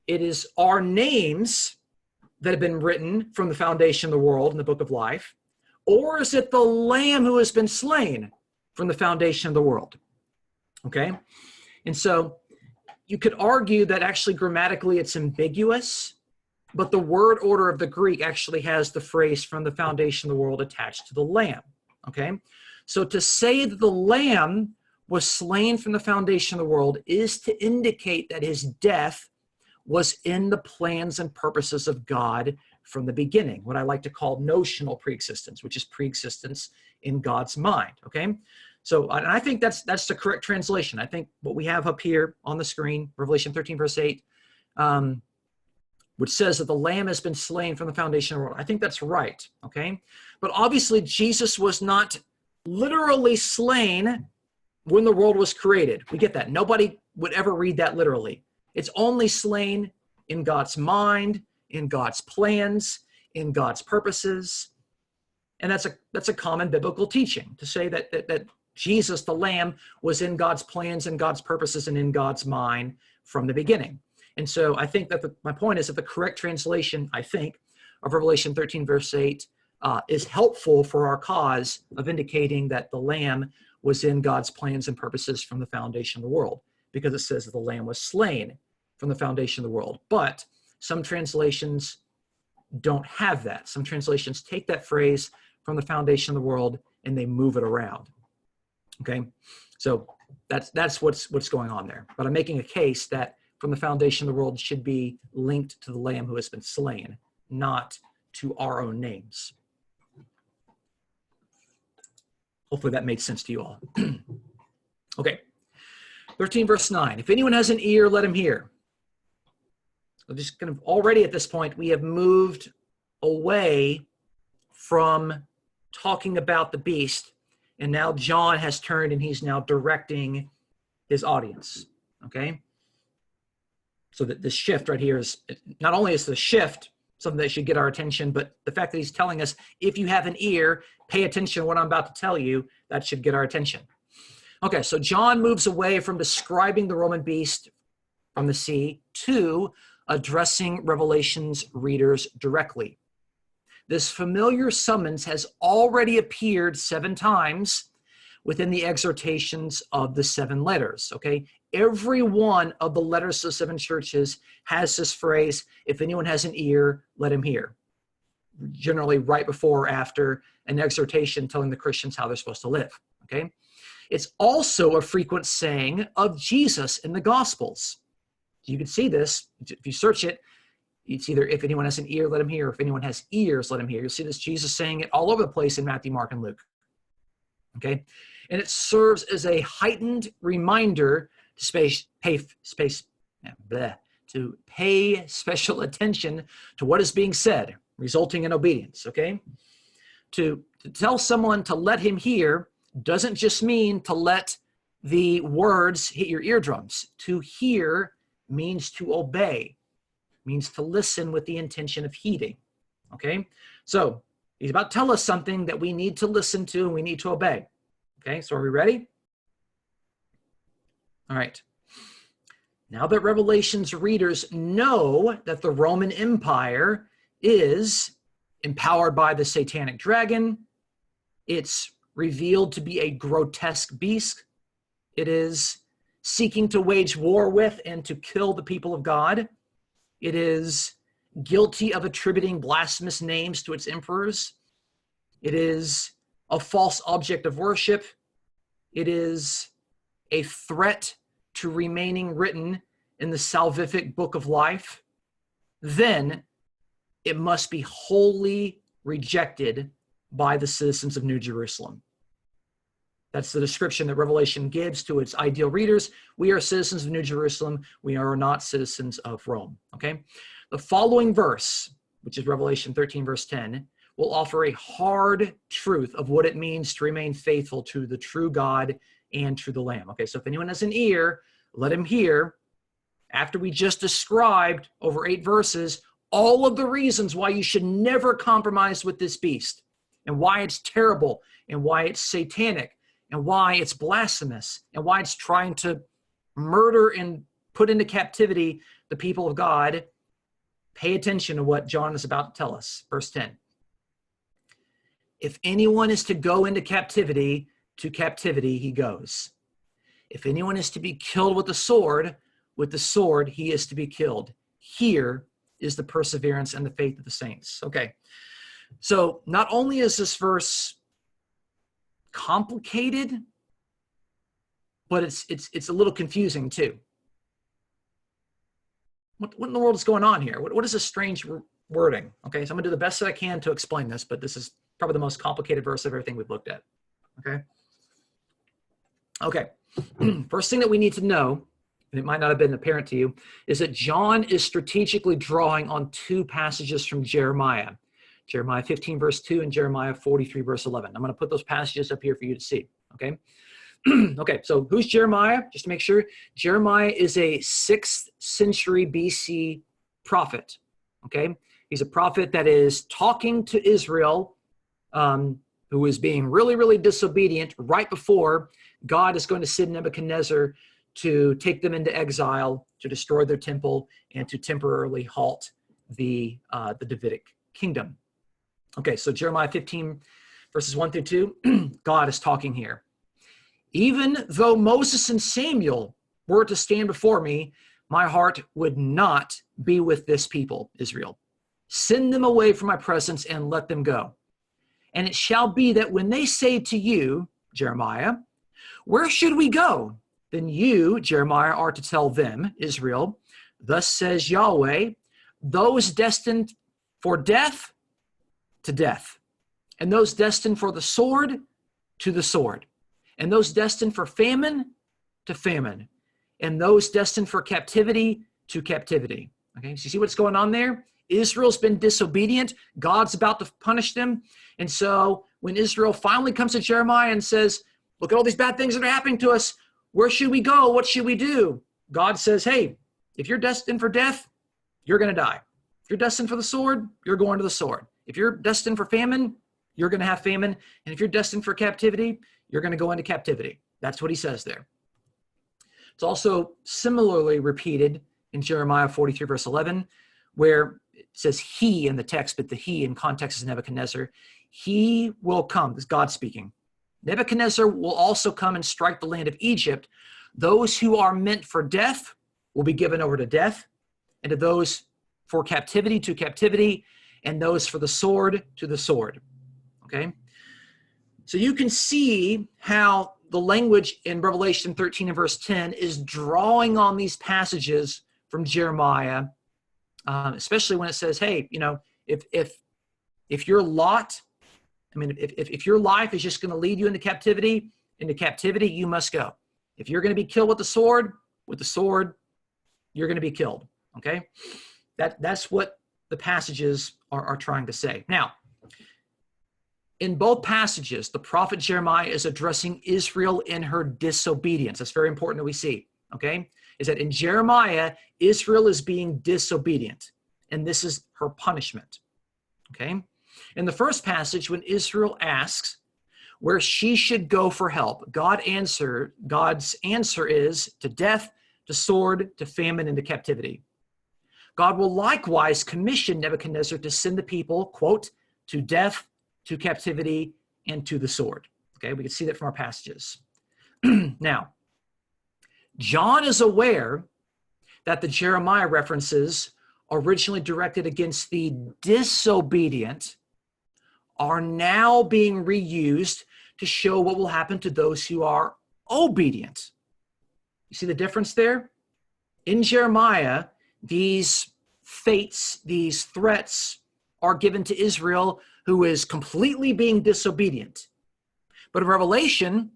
it is our names that have been written from the foundation of the world in the book of life, or is it the Lamb who has been slain from the foundation of the world? Okay? And so you could argue that actually grammatically it's ambiguous, but the word order of the Greek actually has the phrase, from the foundation of the world, attached to the Lamb. Okay? So to say that the Lamb was slain from the foundation of the world is to indicate that his death was in the plans and purposes of God from the beginning, what I like to call notional preexistence, which is preexistence in God's mind, okay? So and I think that's the correct translation. I think what we have up here on the screen, Revelation 13, verse 8, which says that the Lamb has been slain from the foundation of the world. I think that's right, okay? But obviously, Jesus was not literally slain when the world was created. We get that. Nobody would ever read that literally. It's only slain in God's mind, in God's plans, in God's purposes. And that's a common biblical teaching, to say that Jesus, the Lamb, was in God's plans and God's purposes and in God's mind from the beginning. And so I think that my point is that the correct translation, I think, of Revelation 13, verse 8, is helpful for our cause of indicating that the Lamb was in God's plans and purposes from the foundation of the world, because it says that the Lamb was slain from the foundation of the world. But some translations don't have that. Some translations take that phrase from the foundation of the world and they move it around. Okay, so that's what's going on there. But I'm making a case that from the foundation of the world should be linked to the Lamb who has been slain, not to our own names. Hopefully that made sense to you all. Okay, 13 verse 9. If anyone has an ear, let him hear. So just kind of already at this point, we have moved away from talking about the beast, and now John has turned and he's now directing his audience, okay? So that this shift right here is, not only is the shift something that should get our attention, but the fact that he's telling us, if you have an ear, pay attention to what I'm about to tell you, that should get our attention. Okay, so John moves away from describing the Roman beast from the sea to addressing Revelation's readers directly. This familiar summons has already appeared 7 times within the exhortations of the 7 letters, okay? Every one of the letters to the 7 churches has this phrase, if anyone has an ear, let him hear. Generally right before or after an exhortation telling the Christians how they're supposed to live, okay? It's also a frequent saying of Jesus in the Gospels. You can see this, if you search it, it's either if anyone has an ear, let him hear, or if anyone has ears, let him hear. You'll see this Jesus saying it all over the place in Matthew, Mark, and Luke, okay? And it serves as a heightened reminder to pay special attention to what is being said, resulting in obedience, okay? To tell someone to let him hear doesn't just mean to let the words hit your eardrums. To hear means to obey, means to listen with the intention of heeding, okay? So he's about to tell us something that we need to listen to and we need to obey, okay? So are we ready? All right. Now that Revelation's readers know that the Roman Empire is empowered by the satanic dragon, it's revealed to be a grotesque beast, it is seeking to wage war with and to kill the people of God, it is guilty of attributing blasphemous names to its emperors, it is a false object of worship, it is a threat to remaining written in the salvific book of life, then it must be wholly rejected by the citizens of New Jerusalem. That's the description that Revelation gives to its ideal readers. We are citizens of New Jerusalem. We are not citizens of Rome, okay? The following verse, which is Revelation 13, verse 10, will offer a hard truth of what it means to remain faithful to the true God and to the Lamb. Okay, so if anyone has an ear, let him hear. After we just described over 8 verses, all of the reasons why you should never compromise with this beast, and why it's terrible, and why it's satanic, and why it's blasphemous, and why it's trying to murder and put into captivity the people of God, pay attention to what John is about to tell us. Verse 10. If anyone is to go into captivity, to captivity he goes. If anyone is to be killed with the sword he is to be killed. Here is the perseverance and the faith of the saints. Okay, so not only is this verse complicated, but it's a little confusing too. What in the world is going on here? What is this strange wording? Okay, so I'm gonna do the best that I can to explain this, but this is probably the most complicated verse of everything we've looked at. Okay. First thing that we need to know and it might not have been apparent to you, is that John is strategically drawing on two passages from Jeremiah. Jeremiah 15, verse 2, and Jeremiah 43, verse 11. I'm going to put those passages up here for you to see, okay? Okay, so who's Jeremiah? Just to make sure, Jeremiah is a 6th century BC prophet, okay? He's a prophet that is talking to Israel, who is being really, really disobedient right before God is going to send Nebuchadnezzar to take them into exile, to destroy their temple, and to temporarily halt the Davidic kingdom. Okay, so Jeremiah 15, verses 1 through 2, God is talking here. Even though Moses and Samuel were to stand before me, my heart would not be with this people, Israel. Send them away from my presence and let them go. And it shall be that when they say to you, Jeremiah, where should we go? Then you, Jeremiah, are to tell them, Israel, thus says Yahweh, those destined for death, to death, and those destined for the sword, to the sword, and those destined for famine, to famine, and those destined for captivity, to captivity. Okay, so you see what's going on there? Israel's been disobedient. God's about to punish them. And so when Israel finally comes to Jeremiah and says, look at all these bad things that are happening to us. Where should we go? What should we do? God says, hey, if you're destined for death, you're going to die. If you're destined for the sword, you're going to the sword. If you're destined for famine, you're going to have famine. And if you're destined for captivity, you're going to go into captivity. That's what he says there. It's also similarly repeated in Jeremiah 43, verse 11, where it says he in the text, but the he in context is Nebuchadnezzar. He will come, this is God speaking. Nebuchadnezzar will also come and strike the land of Egypt. Those who are meant for death will be given over to death, and to those for captivity, to captivity, and those for the sword, to the sword. Okay? So you can see how the language in Revelation 13 and verse 10 is drawing on these passages from Jeremiah, especially when it says, hey, you know, if your lot, I mean, if your life is just going to lead you into captivity, you must go. If you're going to be killed with the sword, you're going to be killed. Okay? That's what the passages are trying to say. Now, in both passages, the prophet Jeremiah is addressing Israel in her disobedience. That's very important that we see, okay? Is that in Jeremiah, Israel is being disobedient, and this is her punishment, okay? In the first passage, when Israel asks where she should go for help, God's answer is to death, to sword, to famine, and to captivity. God will likewise commission Nebuchadnezzar to send the people, quote, to death, to captivity, and to the sword. Okay, we can see that from our passages. Now, John is aware that the Jeremiah references originally directed against the disobedient are now being reused to show what will happen to those who are obedient. You see the difference there? In Jeremiah, these fates, these threats are given to Israel, who is completely being disobedient. But in Revelation,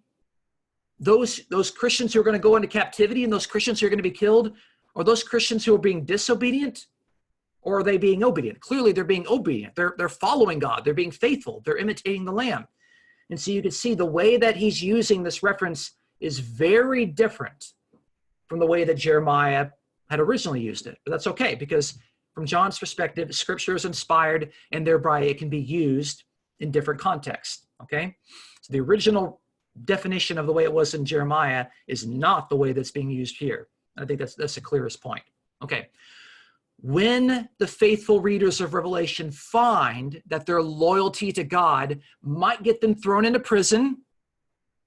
those Christians who are going to go into captivity and those Christians who are going to be killed, are those Christians who are being disobedient, or are they being obedient? Clearly, they're being obedient. They're following God. They're being faithful. They're imitating the Lamb. And so you can see the way that he's using this reference is very different from the way that Jeremiah had originally used it. But that's okay, because from John's perspective, Scripture is inspired, and thereby it can be used in different contexts, okay? So the original definition of the way it was in Jeremiah is not the way that's being used here. I think that's the clearest point. Okay. When the faithful readers of Revelation find that their loyalty to God might get them thrown into prison,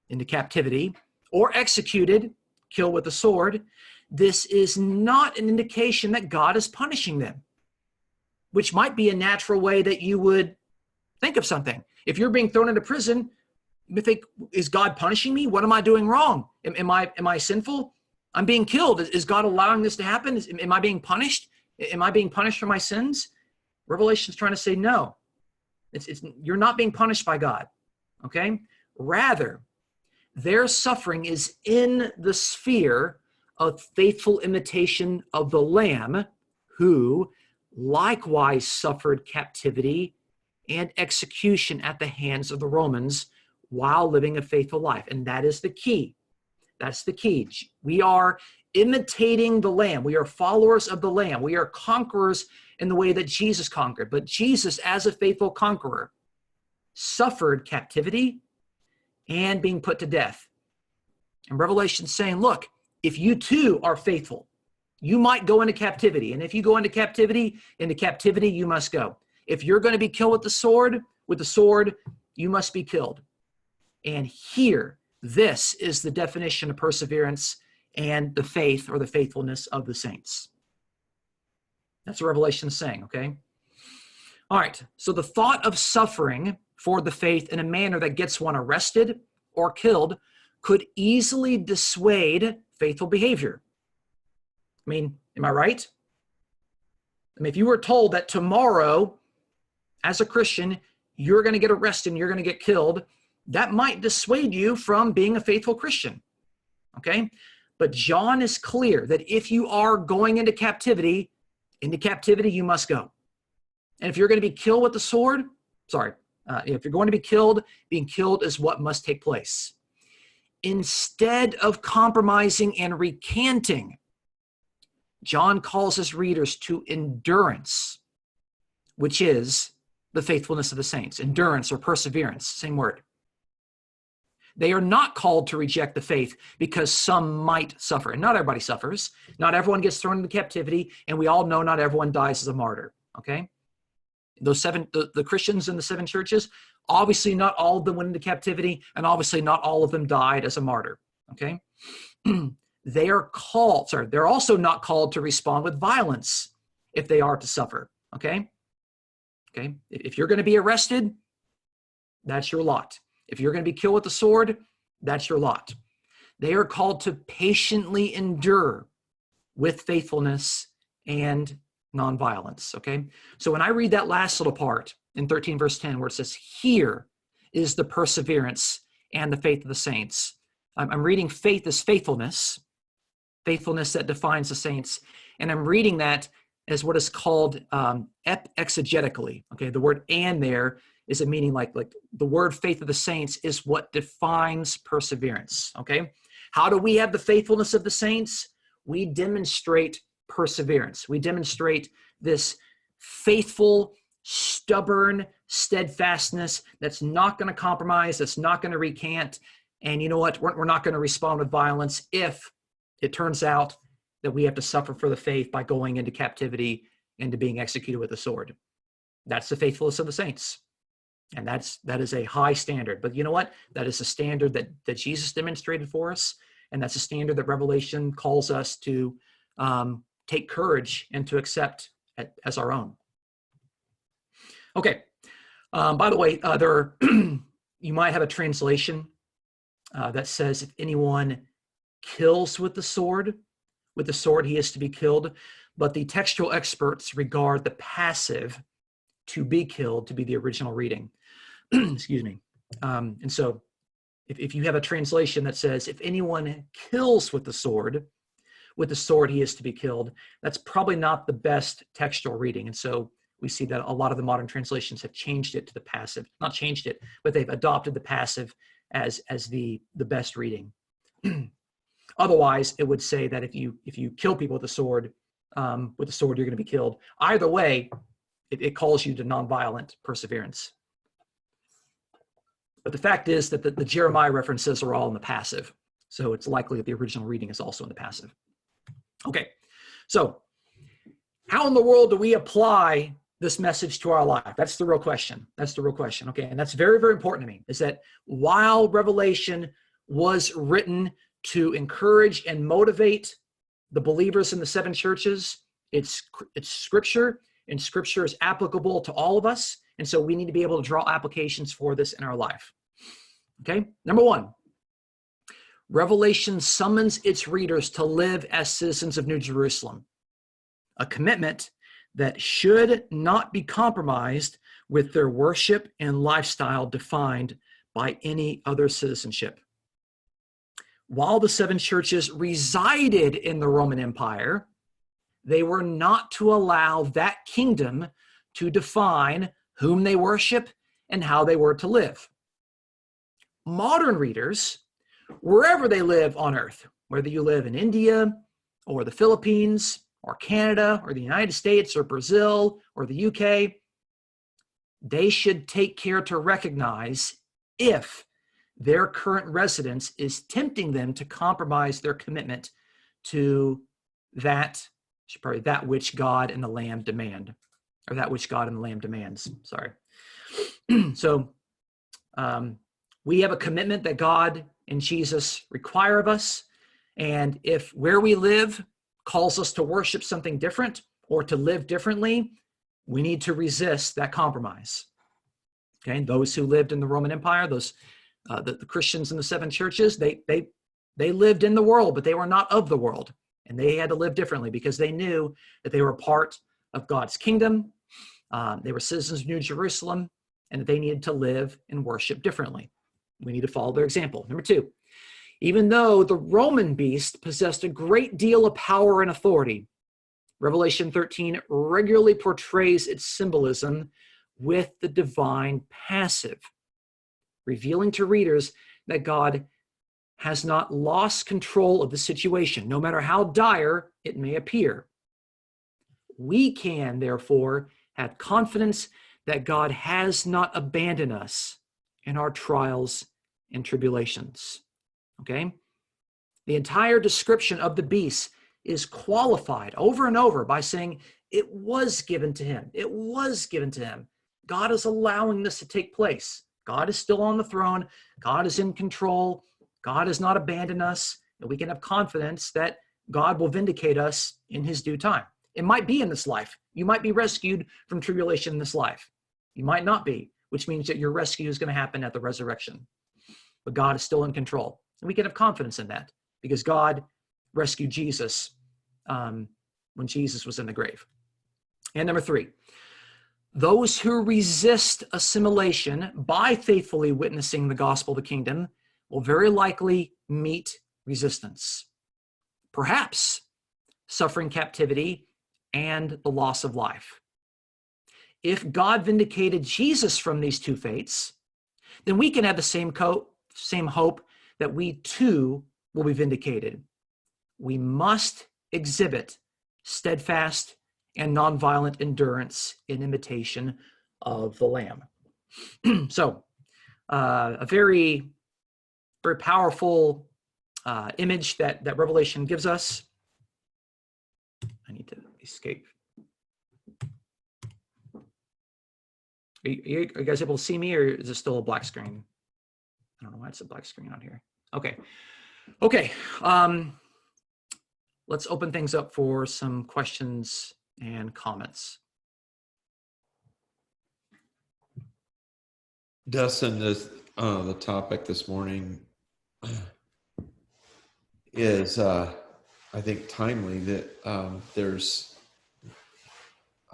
into captivity, or executed, killed with a sword, this is not an indication that God is punishing them, which might be a natural way that you would think of something. If you're being thrown into prison, you think, is God punishing me? What am I doing wrong? Am I sinful? I'm being killed. Is God allowing this to happen? Am I being punished? Am I being punished for my sins? Revelation is trying to say, no, you're not being punished by God, okay? Rather, their suffering is in the sphere a faithful imitation of the Lamb, who likewise suffered captivity and execution at the hands of the Romans while living a faithful life. And that is the key. That's the key. We are imitating the Lamb. We are followers of the Lamb. We are conquerors in the way that Jesus conquered. But Jesus, as a faithful conqueror, suffered captivity and being put to death. And Revelation is saying, look, if you too are faithful, you might go into captivity. And if you go into captivity you must go. If you're going to be killed with the sword, you must be killed. And here, this is the definition of perseverance and the faith or the faithfulness of the saints. That's what Revelation is saying, okay? All right, so the thought of suffering for the faith in a manner that gets one arrested or killed could easily dissuade faithful behavior. I mean, am I right? I mean, if you were told that tomorrow, as a Christian, you're going to get arrested and you're going to get killed, that might dissuade you from being a faithful Christian, okay? But John is clear that if you are going into captivity you must go. And if you're going to be killed with the sword, if you're going to be killed, being killed is what must take place. Instead of compromising and recanting, John calls his readers to endurance, which is the faithfulness of the saints. Endurance or perseverance, same word. They are not called to reject the faith because some might suffer. And not everybody suffers. Not everyone gets thrown into captivity, and we all know not everyone dies as a martyr, okay? The Christians in the 7 churches, obviously not all of them went into captivity, and obviously not all of them died as a martyr, okay? They're also not called to respond with violence if they are to suffer, okay? Okay, if you're going to be arrested, that's your lot. If you're going to be killed with the sword, that's your lot. They are called to patiently endure with faithfulness and nonviolence, okay? So when I read that last little part in 13 verse 10 where it says, here is the perseverance and the faith of the saints. I'm reading faith as faithfulness that defines the saints, and I'm reading that as what is called exegetically, okay? The word "and" there is a meaning like the word faith of the saints is what defines perseverance, okay? How do we have the faithfulness of the saints? We demonstrate perseverance. We demonstrate this faithful, stubborn steadfastness that's not going to compromise, that's not going to recant. And you know what? We're not going to respond with violence if it turns out that we have to suffer for the faith by going into captivity and to being executed with a sword. That's the faithfulness of the saints. And that is a high standard. But you know what? That is a standard that Jesus demonstrated for us. And that's a standard that Revelation calls us to take courage and to accept as our own. Okay. By the way, you might have a translation that says, if anyone kills with the sword he is to be killed. But the textual experts regard the passive to be killed to be the original reading. Excuse me. And so if you have a translation that says, if anyone kills with the sword he is to be killed, that's probably not the best textual reading. And so we see that a lot of the modern translations have changed it to the passive. Not changed it, but they've adopted the passive as the best reading. Otherwise, it would say that if you kill people with a sword, you're going to be killed. Either way, it calls you to nonviolent perseverance. But the fact is that the Jeremiah references are all in the passive. So it's likely that the original reading is also in the passive. Okay, so how in the world do we apply this message to our life? That's the real question. Okay, and that's very, very important to me, is that while Revelation was written to encourage and motivate the believers in the 7 churches, it's scripture, and scripture is applicable to all of us. And so we need to be able to draw applications for this in our life. Okay, number 1, Revelation summons its readers to live as citizens of New Jerusalem, a commitment that should not be compromised with their worship and lifestyle defined by any other citizenship. while the seven churches resided in the Roman Empire, they were not to allow that kingdom to define whom they worship and how they were to live. Modern readers, wherever they live on earth, whether you live in India or the Philippines or Canada or the United States or Brazil or the UK, they should take care to recognize if their current residence is tempting them to compromise their commitment to that which God and the Lamb demand, or that which God and the Lamb demands. Sorry. So we have a commitment that God and Jesus require of us. And if where we live calls us to worship something different or to live differently, we need to resist that compromise. Okay, those who lived in the Roman Empire, the Christians in the seven churches, they lived in the world, but they were not of the world. And they had to live differently because they knew that they were part of God's kingdom. They were citizens of New Jerusalem, and that they needed to live and worship differently. We need to follow their example. Number two, even though the Roman beast possessed a great deal of power and authority, Revelation 13 regularly portrays its symbolism with the divine passive, revealing to readers that God has not lost control of the situation, no matter how dire it may appear. We can, therefore, have confidence that God has not abandoned us in our trials and tribulations. Okay? The entire description of the beast is qualified over and over by saying it was given to him. It was given to him. God is allowing this to take place. God is still on the throne. God is in control. God has not abandoned us. And we can have confidence that God will vindicate us in his due time. It might be in this life. You might be rescued from tribulation in this life. You might not be, which means that your rescue is going to happen at the resurrection. But God is still in control. And we can have confidence in that because God rescued Jesus when Jesus was in the grave. And number three, those who resist assimilation by faithfully witnessing the gospel of the kingdom will very likely meet resistance, perhaps suffering captivity and the loss of life. If God vindicated Jesus from these two fates, then we can have the same hope that we too will be vindicated. We must exhibit steadfast and nonviolent endurance in imitation of the Lamb. So, a very, very powerful image that Revelation gives us. I need to escape. Are you guys able to see me, or is it still a black screen? I don't know why it's a black screen on here. Okay. Let's open things up for some questions and comments. Dustin, the topic this morning is, I think, timely. That there's,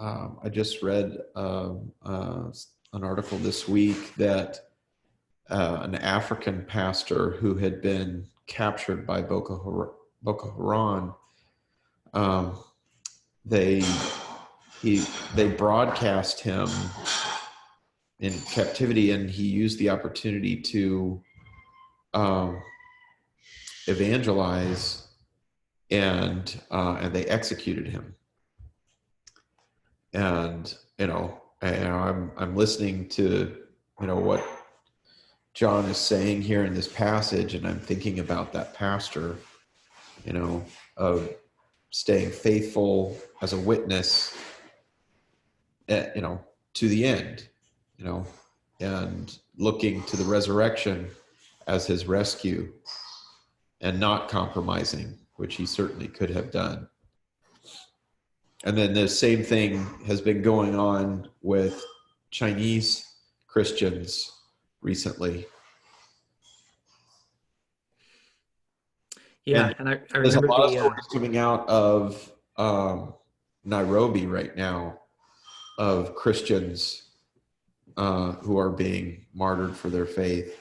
I just read an article this week that an African pastor who had been captured by Boko Haram, they broadcast him in captivity, and he used the opportunity to evangelize, and they executed him. And I'm listening to what John is saying here in this passage, and I'm thinking about that pastor, of staying faithful as a witness, to the end, and looking to the resurrection as his rescue, and not compromising, which he certainly could have done. And then the same thing has been going on with Chinese Christians recently. Yeah, and I there's a remember lot of stories coming out of Nairobi right now of Christians who are being martyred for their faith.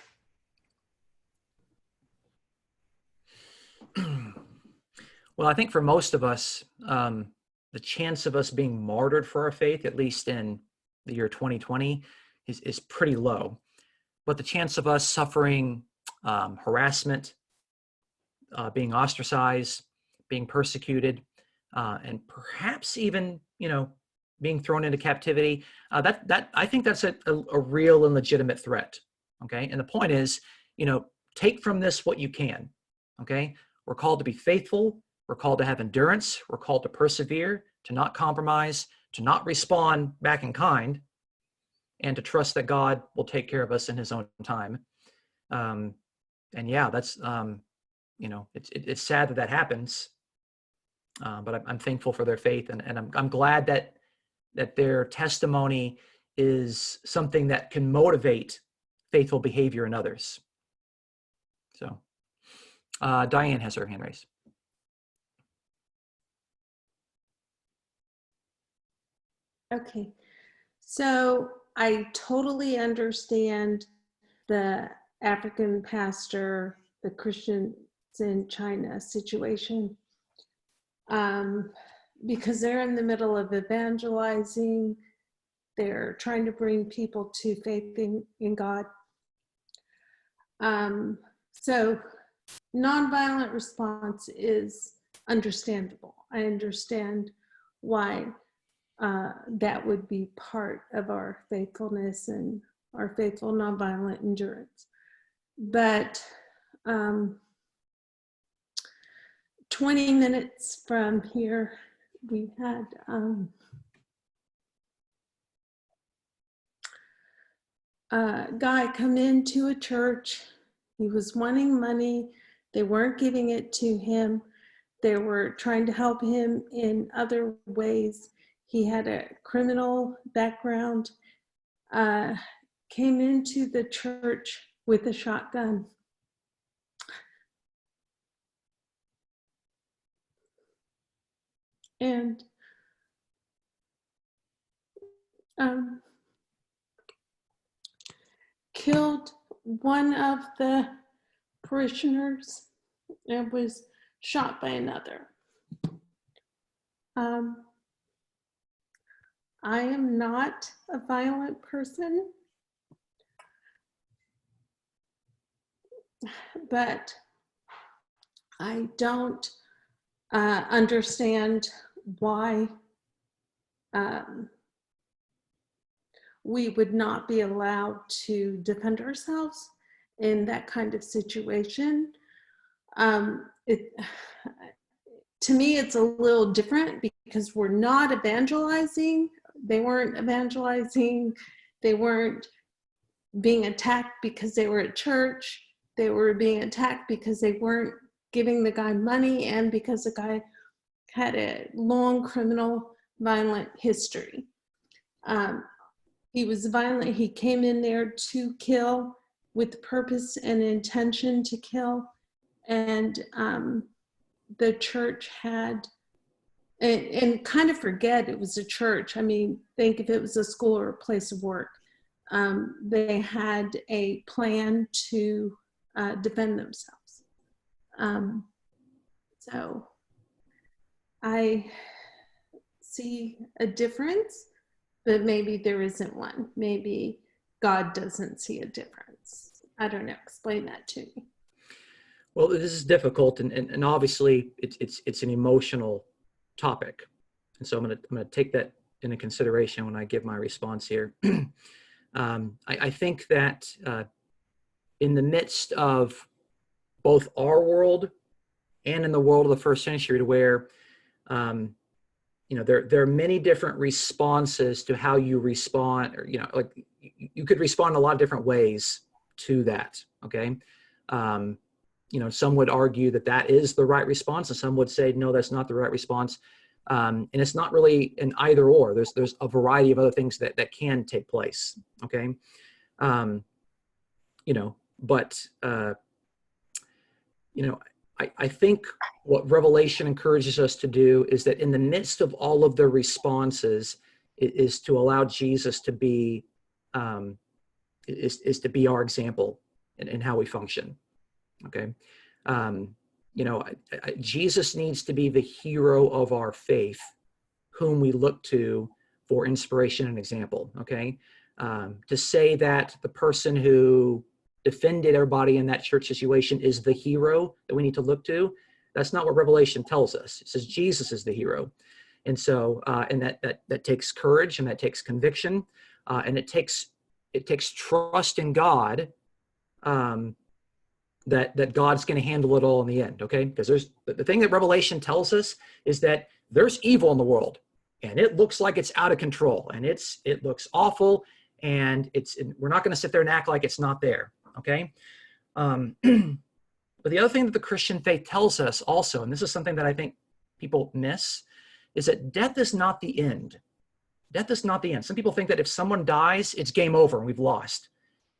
Well, I think for most of us, the chance of us being martyred for our faith, at least in the year 2020, is pretty low. But the chance of us suffering harassment, being ostracized, being persecuted, and perhaps even, being thrown into captivity, that I think that's a real and legitimate threat. Okay, and the point is, take from this what you can. Okay, we're called to be faithful. We're called to have endurance. We're called to persevere, to not compromise, to not respond back in kind, and to trust that God will take care of us in His own time. And yeah, that's it's sad that happens, but I'm thankful for their faith, and I'm glad that their testimony is something that can motivate faithful behavior in others. So, Diane has her hand raised. Okay, so I totally understand the African pastor, the Christians in China situation, because they're in the middle of evangelizing. They're trying to bring people to faith in God. So nonviolent response is understandable. I understand why that would be part of our faithfulness and our faithful nonviolent endurance. But 20 minutes from here, we had a guy come into a church. He was wanting money. They weren't giving it to him. They were trying to help him in other ways. He had a criminal background, came into the church with a shotgun. And killed one of the parishioners and was shot by another. I am not a violent person, but I don't understand why we would not be allowed to defend ourselves in that kind of situation. To me, it's a little different because we're not evangelizing. They weren't evangelizing. They weren't being attacked because they were at church. They were being attacked because they weren't giving the guy money and because the guy had a long criminal violent history. He was violent. He came in there to kill with purpose and intention to kill. And the church had, and kind of forget it was a church. I mean, think if it was a school or a place of work. They had a plan to defend themselves. So I see a difference, but maybe there isn't one. Maybe God doesn't see a difference. I don't know. Explain that to me. Well, this is difficult, and obviously it's an emotional topic, and so I'm gonna take that into consideration when I give my response here. I think that in the midst of both our world and in the world of the first century, to where there are many different responses to how you respond, or like you could respond in a lot of different ways to that. Okay. Some would argue that is the right response, and some would say, no, that's not the right response. And it's not really an either or. There's a variety of other things that can take place. Okay. I think what Revelation encourages us to do is that in the midst of all of the responses is to allow Jesus to be, is to be our example in how we function. Okay. Jesus needs to be the hero of our faith, whom we look to for inspiration and example. Okay. To say that the person who defended everybody in that church situation is the hero that we need to look to, that's not what Revelation tells us. It says Jesus is the hero. And so, and that takes courage, and that takes conviction, and it takes trust in God, that God's going to handle it all in the end. Okay, because there's the thing that Revelation tells us is that there's evil in the world, and it looks like it's out of control, and it looks awful, and we're not going to sit there and act like it's not there. Okay. But the other thing that the Christian faith tells us also, and this is something that I think people miss, is that death is not the end. Death is not the end. Some people think that if someone dies, it's game over and we've lost.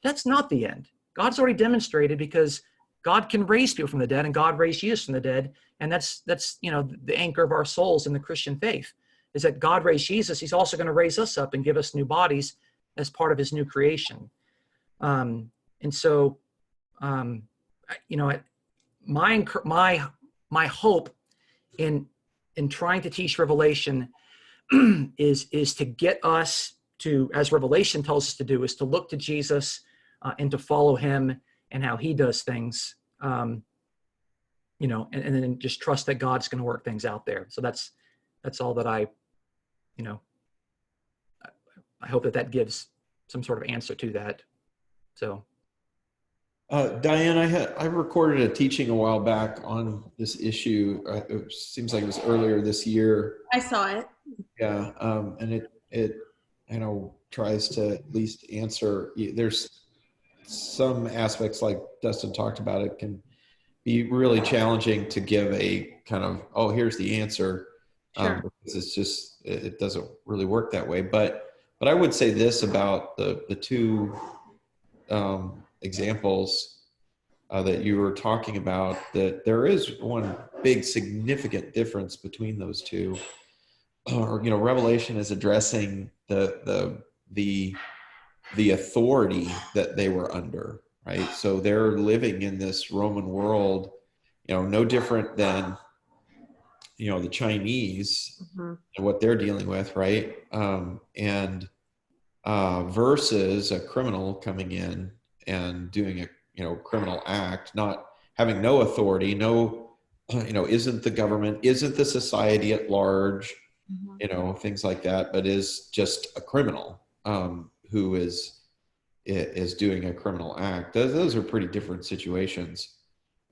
That's not the end. God's already demonstrated, because God can raise people from the dead, and God raised Jesus from the dead. And that's the anchor of our souls in the Christian faith, is that God raised Jesus. He's also going to raise us up and give us new bodies as part of his new creation. And so, my hope in trying to teach Revelation is to get us to, as Revelation tells us to do, is to look to Jesus and to follow him and how he does things, and then just trust that God's going to work things out there. So that's all that I hope that gives some sort of answer to that. So. Diane, I recorded a teaching a while back on this issue. It seems like it was earlier this year. I saw it. Yeah, and it tries to at least answer. There's some aspects, like Dustin talked about, it can be really challenging to give a kind of, oh, here's the answer, Sure. because it's just, it doesn't really work that way. But I would say this about the two examples that you were talking about, that there is one big significant difference between those two. Revelation is addressing the authority that they were under, right? So they're living in this Roman world, no different than the Chinese, mm-hmm. and what they're dealing with, right? Versus a criminal coming in and doing a criminal act, not having no authority, isn't the government, isn't the society at large, mm-hmm. Things like that, but is just a criminal who is doing a criminal act. Those are pretty different situations.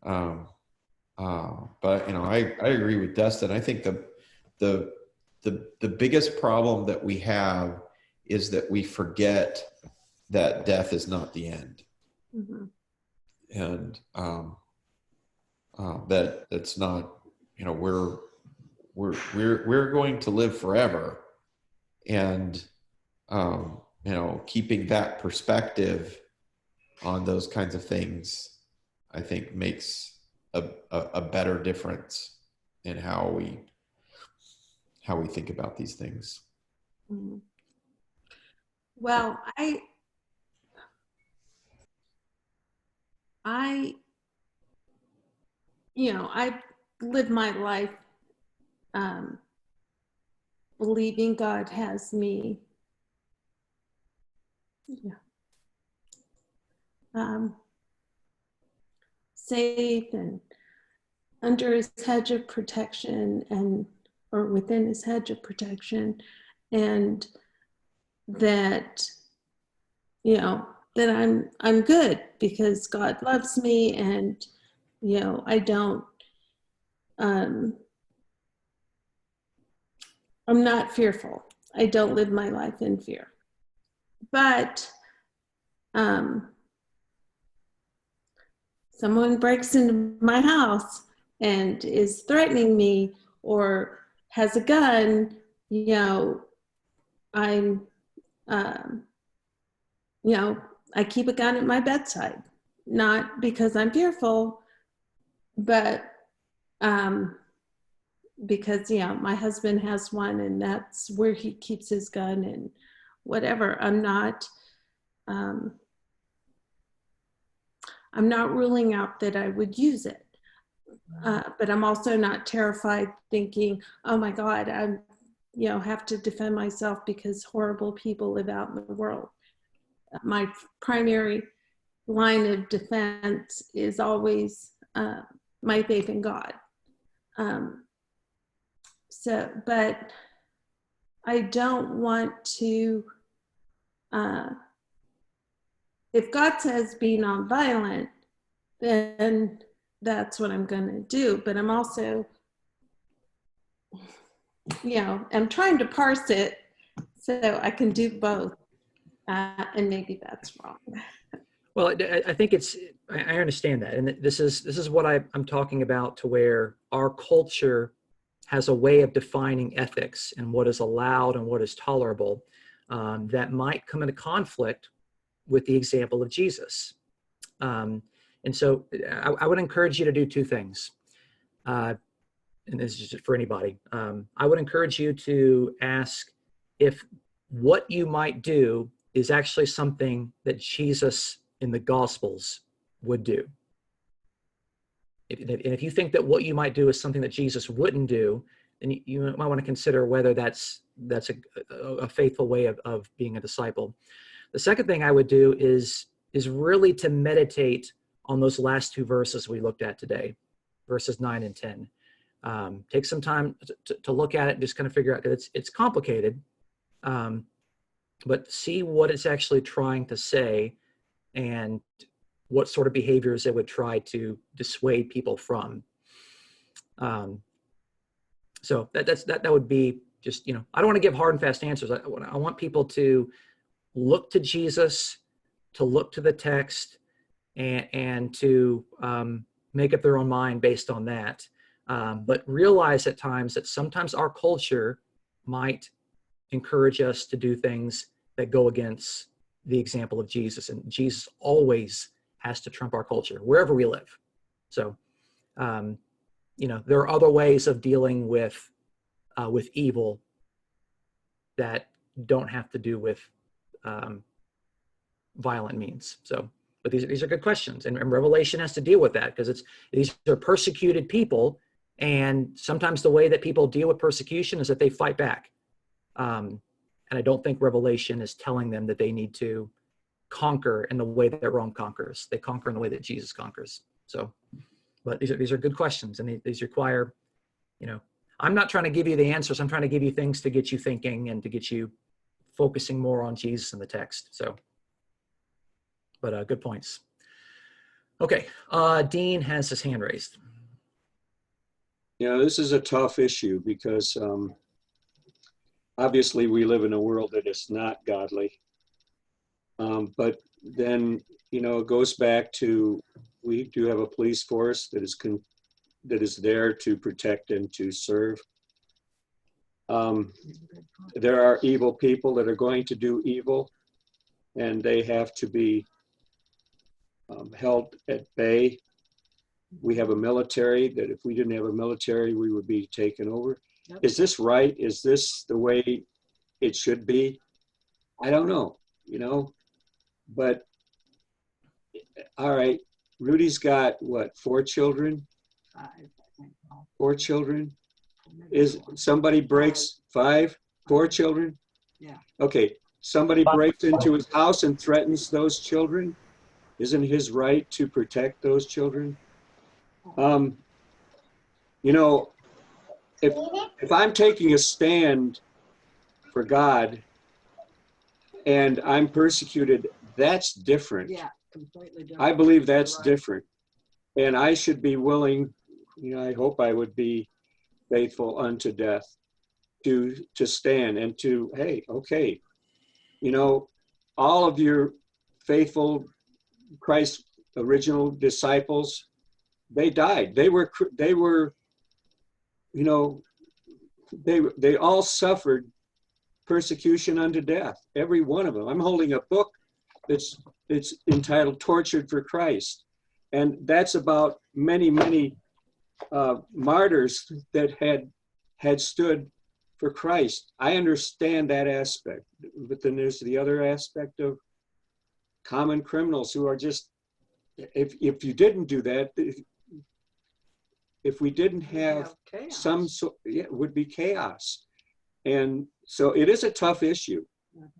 But I agree with Dustin. I think the biggest problem that we have is that we forget that death is not the end. Mm-hmm. And that it's not, we're going to live forever, and keeping that perspective on those kinds of things, I think, makes a better difference in how we think about these things. Mm-hmm. Well, I live my life believing God has me safe and under his hedge of protection, or within his hedge of protection, and that that I'm good because God loves me, and I don't I'm not fearful. I don't live my life in fear. But someone breaks into my house and is threatening me or has a gun, I'm I keep a gun at my bedside, not because I'm fearful, but because my husband has one, and that's where he keeps his gun and whatever. I'm not ruling out that I would use it, but I'm also not terrified thinking, oh my God, I'm, have to defend myself because horrible people live out in the world. My primary line of defense is always my faith in God. But I don't want to, if God says be nonviolent, then that's what I'm going to do. But I'm also, I'm trying to parse it so I can do both. And maybe that's wrong. Well, I think I understand that. And this is what I'm talking about, to where our culture has a way of defining ethics and what is allowed and what is tolerable that might come into conflict with the example of Jesus. And so I would encourage you to do two things. And this is just for anybody. I would encourage you to ask if what you might do is actually something that Jesus in the Gospels would do. If you think that what you might do is something that Jesus wouldn't do, then you might want to consider whether that's a faithful way of being a disciple. The second thing I would do is really to meditate on those last two verses we looked at today, verses 9 and 10. Take some time to look at it and just kind of figure out, because it's complicated, but see what it's actually trying to say and what sort of behaviors it would try to dissuade people from. So that would be just, I don't want to give hard and fast answers. I want people to look to Jesus, to look to the text, and to make up their own mind based on that. But realize at times that sometimes our culture might encourage us to do things that go against the example of Jesus. And Jesus always has to trump our culture, wherever we live. So, there are other ways of dealing with evil that don't have to do with violent means. So, but these are good questions, and Revelation has to deal with that, because these are persecuted people, and sometimes the way that people deal with persecution is that they fight back. And I don't think Revelation is telling them that they need to conquer in the way that Rome conquers. They conquer in the way that Jesus conquers. So, but these are good questions, and these require, I'm not trying to give you the answers. I'm trying to give you things to get you thinking and to get you focusing more on Jesus and the text. So, but good points. Okay, Dean has his hand raised. This is a tough issue because obviously we live in a world that is not godly. But then, it goes back to, we do have a police force that is there to protect and to serve. There are evil people that are going to do evil, and they have to be held at bay. We have a military that, if we didn't have a military, we would be taken over. Yep. Is this right? Is this the way it should be? I don't know, but all right, Rudy's got what, 4 children? 4 children? Is somebody breaks 4 children? Yeah. Okay, somebody breaks into his house and threatens those children. Isn't his right to protect those children? If I'm taking a stand for God and I'm persecuted, that's different. Yeah, completely different. I believe that's different. And I should be willing, I hope I would be faithful unto death to stand and to, hey, okay, all of your faithful Christ's original disciples, they died. They all suffered persecution unto death, every one of them. I'm holding a book that's entitled Tortured for Christ. And that's about many, many martyrs that had stood for Christ. I understand that aspect, but then there's the other aspect of common criminals who are just, if you didn't do that, if we didn't have some, yeah, it would be chaos. And so it is a tough issue.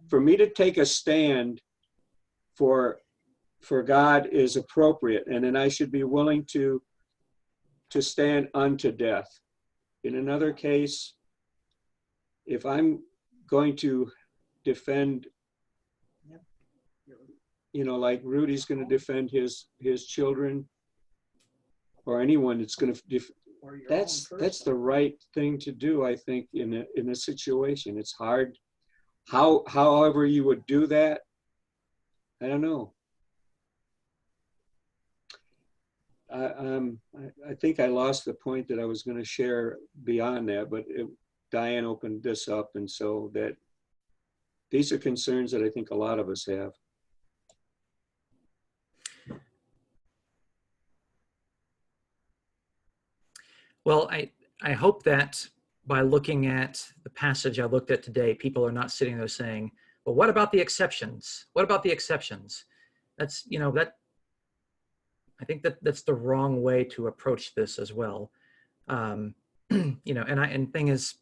For me to take a stand for God is appropriate, and then I should be willing to stand unto death. In another case, if I'm going to defend, like Rudy's going to defend his children, or anyone that's going to that's the right thing to do, I think, in a situation. It's hard. However you would do that, I don't know. I think I lost the point that I was going to share beyond that, but Diane opened this up, and so that these are concerns that I think a lot of us have. Well, I hope that by looking at the passage I looked at today, people are not sitting there saying, well, what about the exceptions? What about the exceptions? That's, that I think that's the wrong way to approach this as well. And thing is,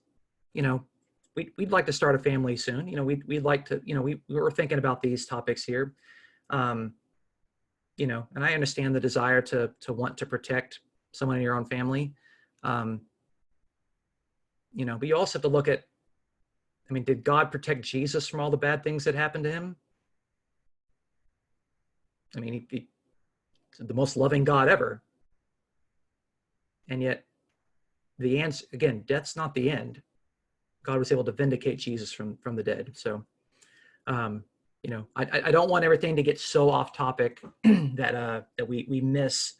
we'd like to start a family soon. We'd like to, we were thinking about these topics here. And I understand the desire to want to protect someone in your own family. But you also have to look at, did God protect Jesus from all the bad things that happened to him? He's the most loving God ever. And yet the answer, again, death's not the end. God was able to vindicate Jesus from the dead. So, I don't want everything to get so off topic that we miss.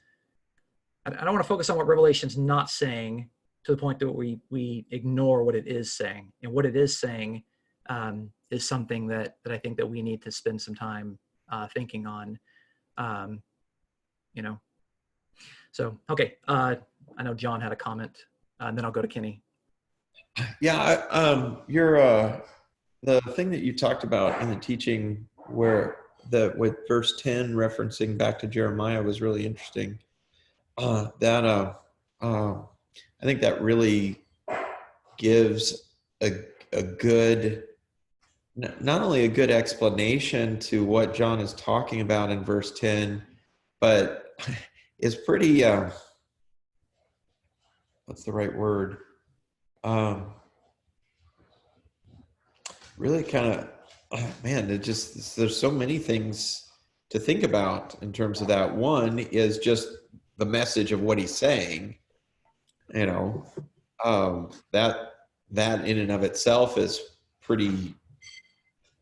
I don't want to focus on what Revelation's not saying to the point that we ignore what it is saying. And what it is saying is something that I think that we need to spend some time thinking on. So, okay. I know John had a comment, and then I'll go to Kenny. Yeah, the thing that you talked about in the teaching with verse 10 referencing back to Jeremiah was really interesting. I think that really gives a good, not only a good explanation to what John is talking about in verse 10, but is pretty, what's the right word? Really kind of, there's so many things to think about in terms of that. One is just the message of what he's saying, that in and of itself is pretty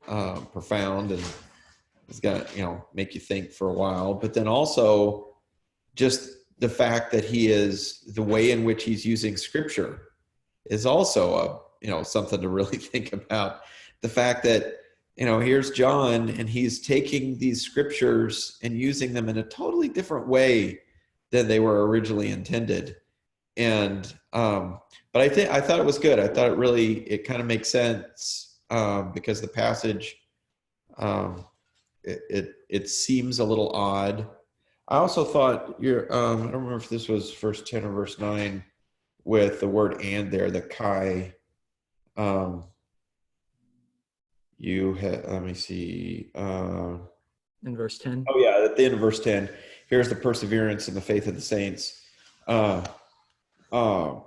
profound, and it's gonna, make you think for a while. But then also just the fact that the way in which he's using scripture is also something to really think about. The fact that, here's John, and he's taking these scriptures and using them in a totally different way than they were originally intended. And, but I thought it was good. I thought it kind of makes sense, because the passage, it seems a little odd. I also thought I don't remember if this was verse 10 or verse 9 with the word "and" there, the kai. Let me see. In verse 10. Oh yeah, at the end of verse 10, here's the perseverance and the faith of the saints. I don't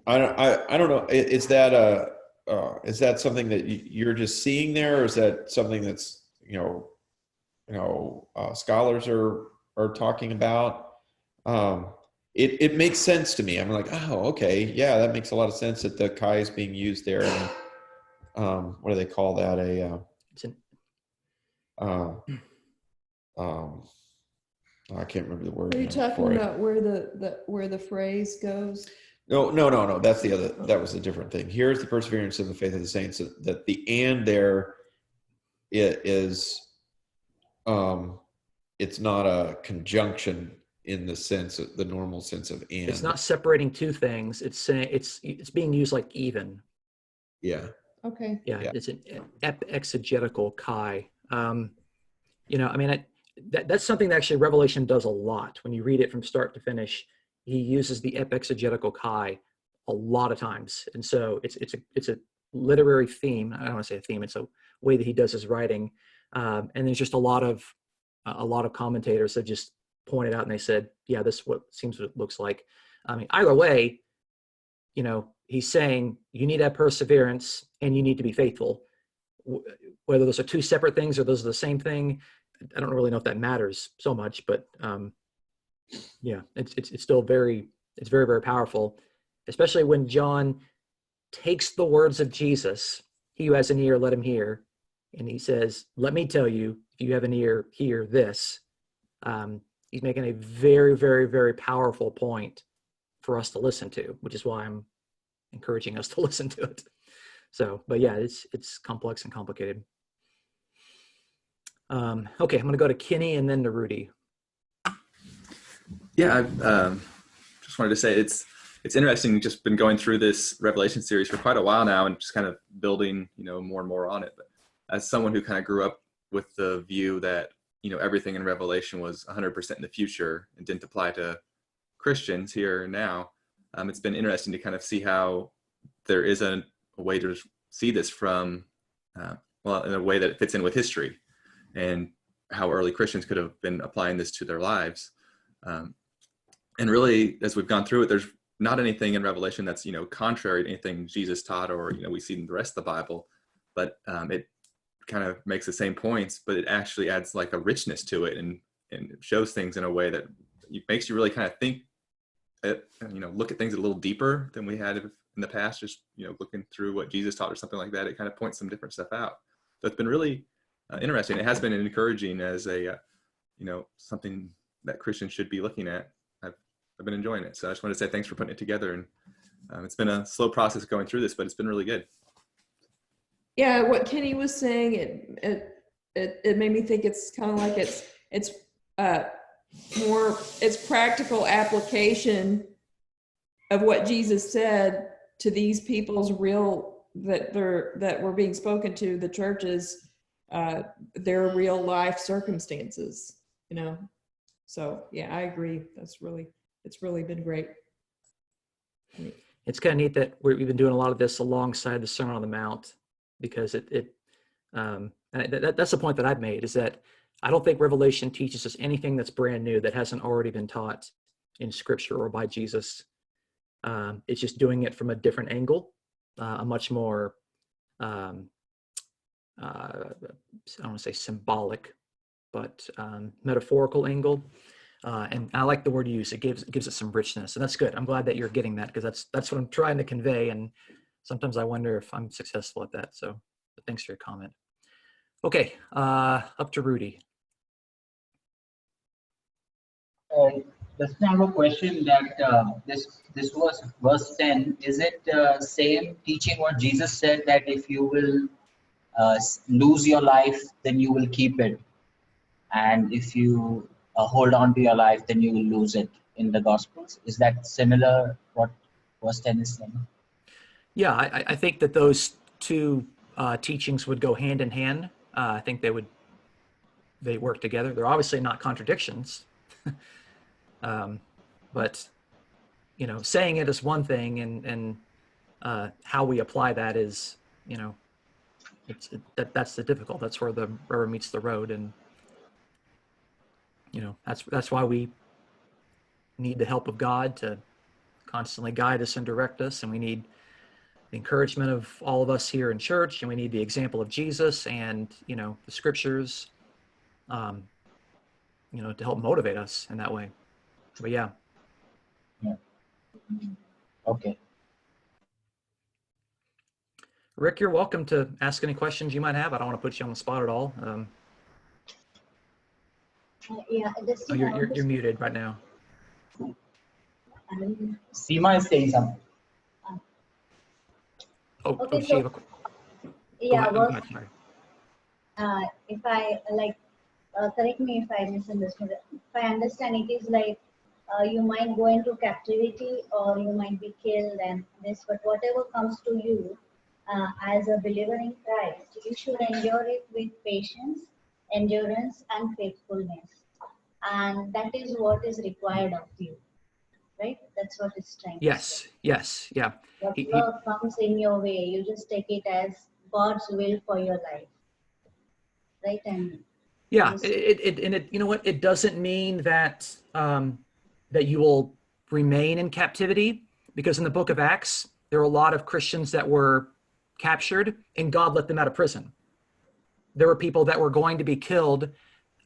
know. Is that something that you're just seeing there, or is that something that's scholars are talking about? It makes sense to me. I'm like, oh, okay, yeah, that makes a lot of sense that the kai is being used there. And, what do they call that? I can't remember the word. Are you talking about where the phrase goes? No. That's the other. That was a different thing. Here's the perseverance of the faith of the saints. That the "and" there is, it's not a conjunction in the sense, the normal sense of "and." It's not separating two things. It's saying it's being used like even. Yeah. Okay. Yeah. It's an exegetical kai. that's something that actually Revelation does a lot. When you read it from start to finish, he uses the exegetical kai a lot of times. And so it's a literary theme. I don't want to say a theme. It's a way that he does his writing. And there's just a lot of commentators that just pointed out and they said, yeah, this is what seems what it looks like. I mean, either way, he's saying you need to have perseverance and you need to be faithful. Whether those are two separate things or those are the same thing, I don't really know if that matters so much, but yeah, it's still very, very powerful, especially when John takes the words of Jesus, he who has an ear, let him hear. And he says, let me tell you, if you have an ear, hear this. He's making a very, very, very powerful point for us to listen to, which is why I'm encouraging us to listen to it. So, but yeah, it's complex and complicated. Okay, I'm going to go to Kenny and then to Rudy. Yeah, I just wanted to say it's interesting. Just been going through this Revelation series for quite a while now, and just kind of building, more and more on it. But as someone who kind of grew up with the view that everything in Revelation was 100% in the future and didn't apply to Christians here and now, it's been interesting to kind of see how there is a way to see this from, in a way that it fits in with history, and how early Christians could have been applying this to their lives. And really, as we've gone through it, there's not anything in Revelation that's, contrary to anything Jesus taught or, we see in the rest of the Bible, but it kind of makes the same points, but it actually adds like a richness to it and it shows things in a way that makes you really kind of think, look at things a little deeper than we had in the past, just, looking through what Jesus taught or something like that. It kind of points some different stuff out. So it's been really interesting. It has been encouraging as a, something that Christians should be looking at. I've been enjoying it. So I just want to say thanks for putting it together. And it's been a slow process going through this, but it's been really good. Yeah, what Kenny was saying, it made me think it's kind of like it's more, it's practical application of what Jesus said to these people's real, that were being spoken to, the churches, their real life circumstances, So yeah, I agree. It's really been great. It's kind of neat that we've been doing a lot of this alongside the Sermon on the Mount, because that's the point that I've made, is that I don't think Revelation teaches us anything that's brand new that hasn't already been taught in Scripture or by Jesus. It's just doing it from a different angle, a much more, I don't want to say symbolic, but metaphorical angle. And I like the word you use. It gives it some richness, and that's good. I'm glad that you're getting that, because that's what I'm trying to convey. And sometimes I wonder if I'm successful at that. So thanks for your comment. Okay, up to Rudy. Just have a question that this was verse 10. Is it same teaching what Jesus said, that if you will lose your life, then you will keep it, and if you hold on to your life, then you will lose it, in the Gospels? Is that similar what verse 10 is saying? Yeah, I think that those two teachings would go hand in hand. I think they work together. They're obviously not contradictions, but saying it is one thing, and how we apply that is, that's the difficult. That's where the rubber meets the road, and that's why we need the help of God to constantly guide us and direct us, and we need the encouragement of all of us here in church, and we need the example of Jesus and the Scriptures, to help motivate us in that way. But yeah. Okay. Rick, you're welcome to ask any questions you might have. I don't want to put you on the spot at all. You're muted right now. Seema is saying something. Okay, so, yeah, sorry. if I correct me if I misunderstood. If I understand, it is like you might go into captivity or you might be killed and this, but whatever comes to you as a believer in Christ, you should endure it with patience, endurance, and faithfulness. And that is what is required of you, right? That's what it's trying to say. Yes, yeah. Whatever comes in your way, you just take it as God's will for your life, right? And Yeah, you know what? It doesn't mean that that you will remain in captivity, because in the book of Acts, there are a lot of Christians that were captured and God let them out of prison. There were people that were going to be killed,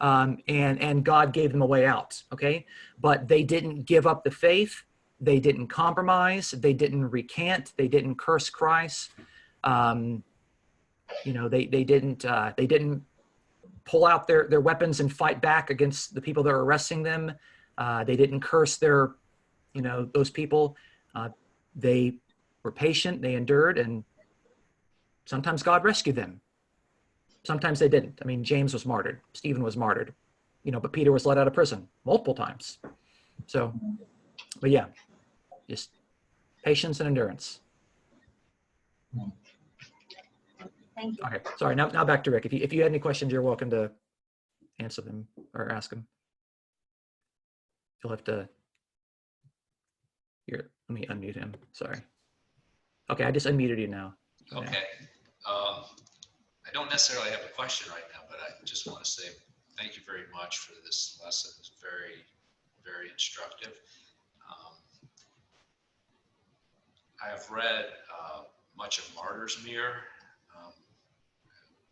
and God gave them a way out, okay? But they didn't give up the faith. They didn't compromise. They didn't recant. They didn't curse Christ. You know, they didn't pull out their weapons and fight back against the people that were arresting them. They didn't curse those people. They were patient, they endured, and sometimes God rescued them. Sometimes they didn't. I mean, James was martyred, Stephen was martyred, but Peter was let out of prison multiple times. So, but yeah, just patience and endurance. thank you. Okay, sorry, now back to Rick. If you had any questions, you're welcome to answer them or ask them. You'll have to, let me unmute him, sorry. Okay, I just unmuted you now. Okay. I don't necessarily have a question right now, but I just want to say thank you very much for this lesson. It's very, very instructive. I have read much of Martyr's Mirror,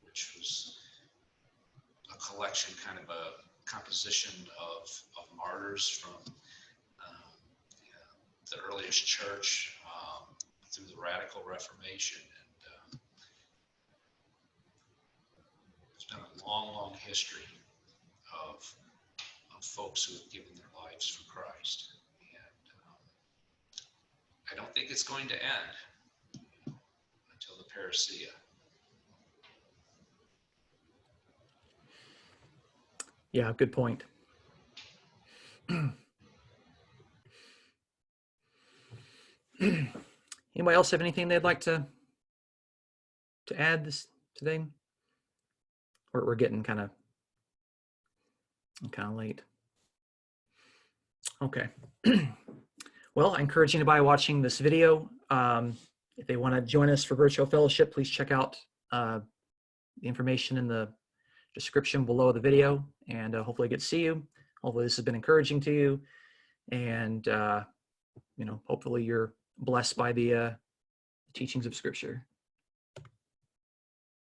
which was a collection, kind of a composition of martyrs from the earliest church through the Radical Reformation. And it's been a long, long history of folks who have given their lives for Christ. And I don't think it's going to end until the parousia. Yeah, good point. Anybody else have anything they'd like to add this today? We're getting kind of late. Okay. Well, I encourage anybody watching this video, if they want to join us for virtual fellowship, please check out the information in the description below the video, and hopefully I get to see you. Hopefully this has been encouraging to you, and hopefully you're blessed by the teachings of Scripture.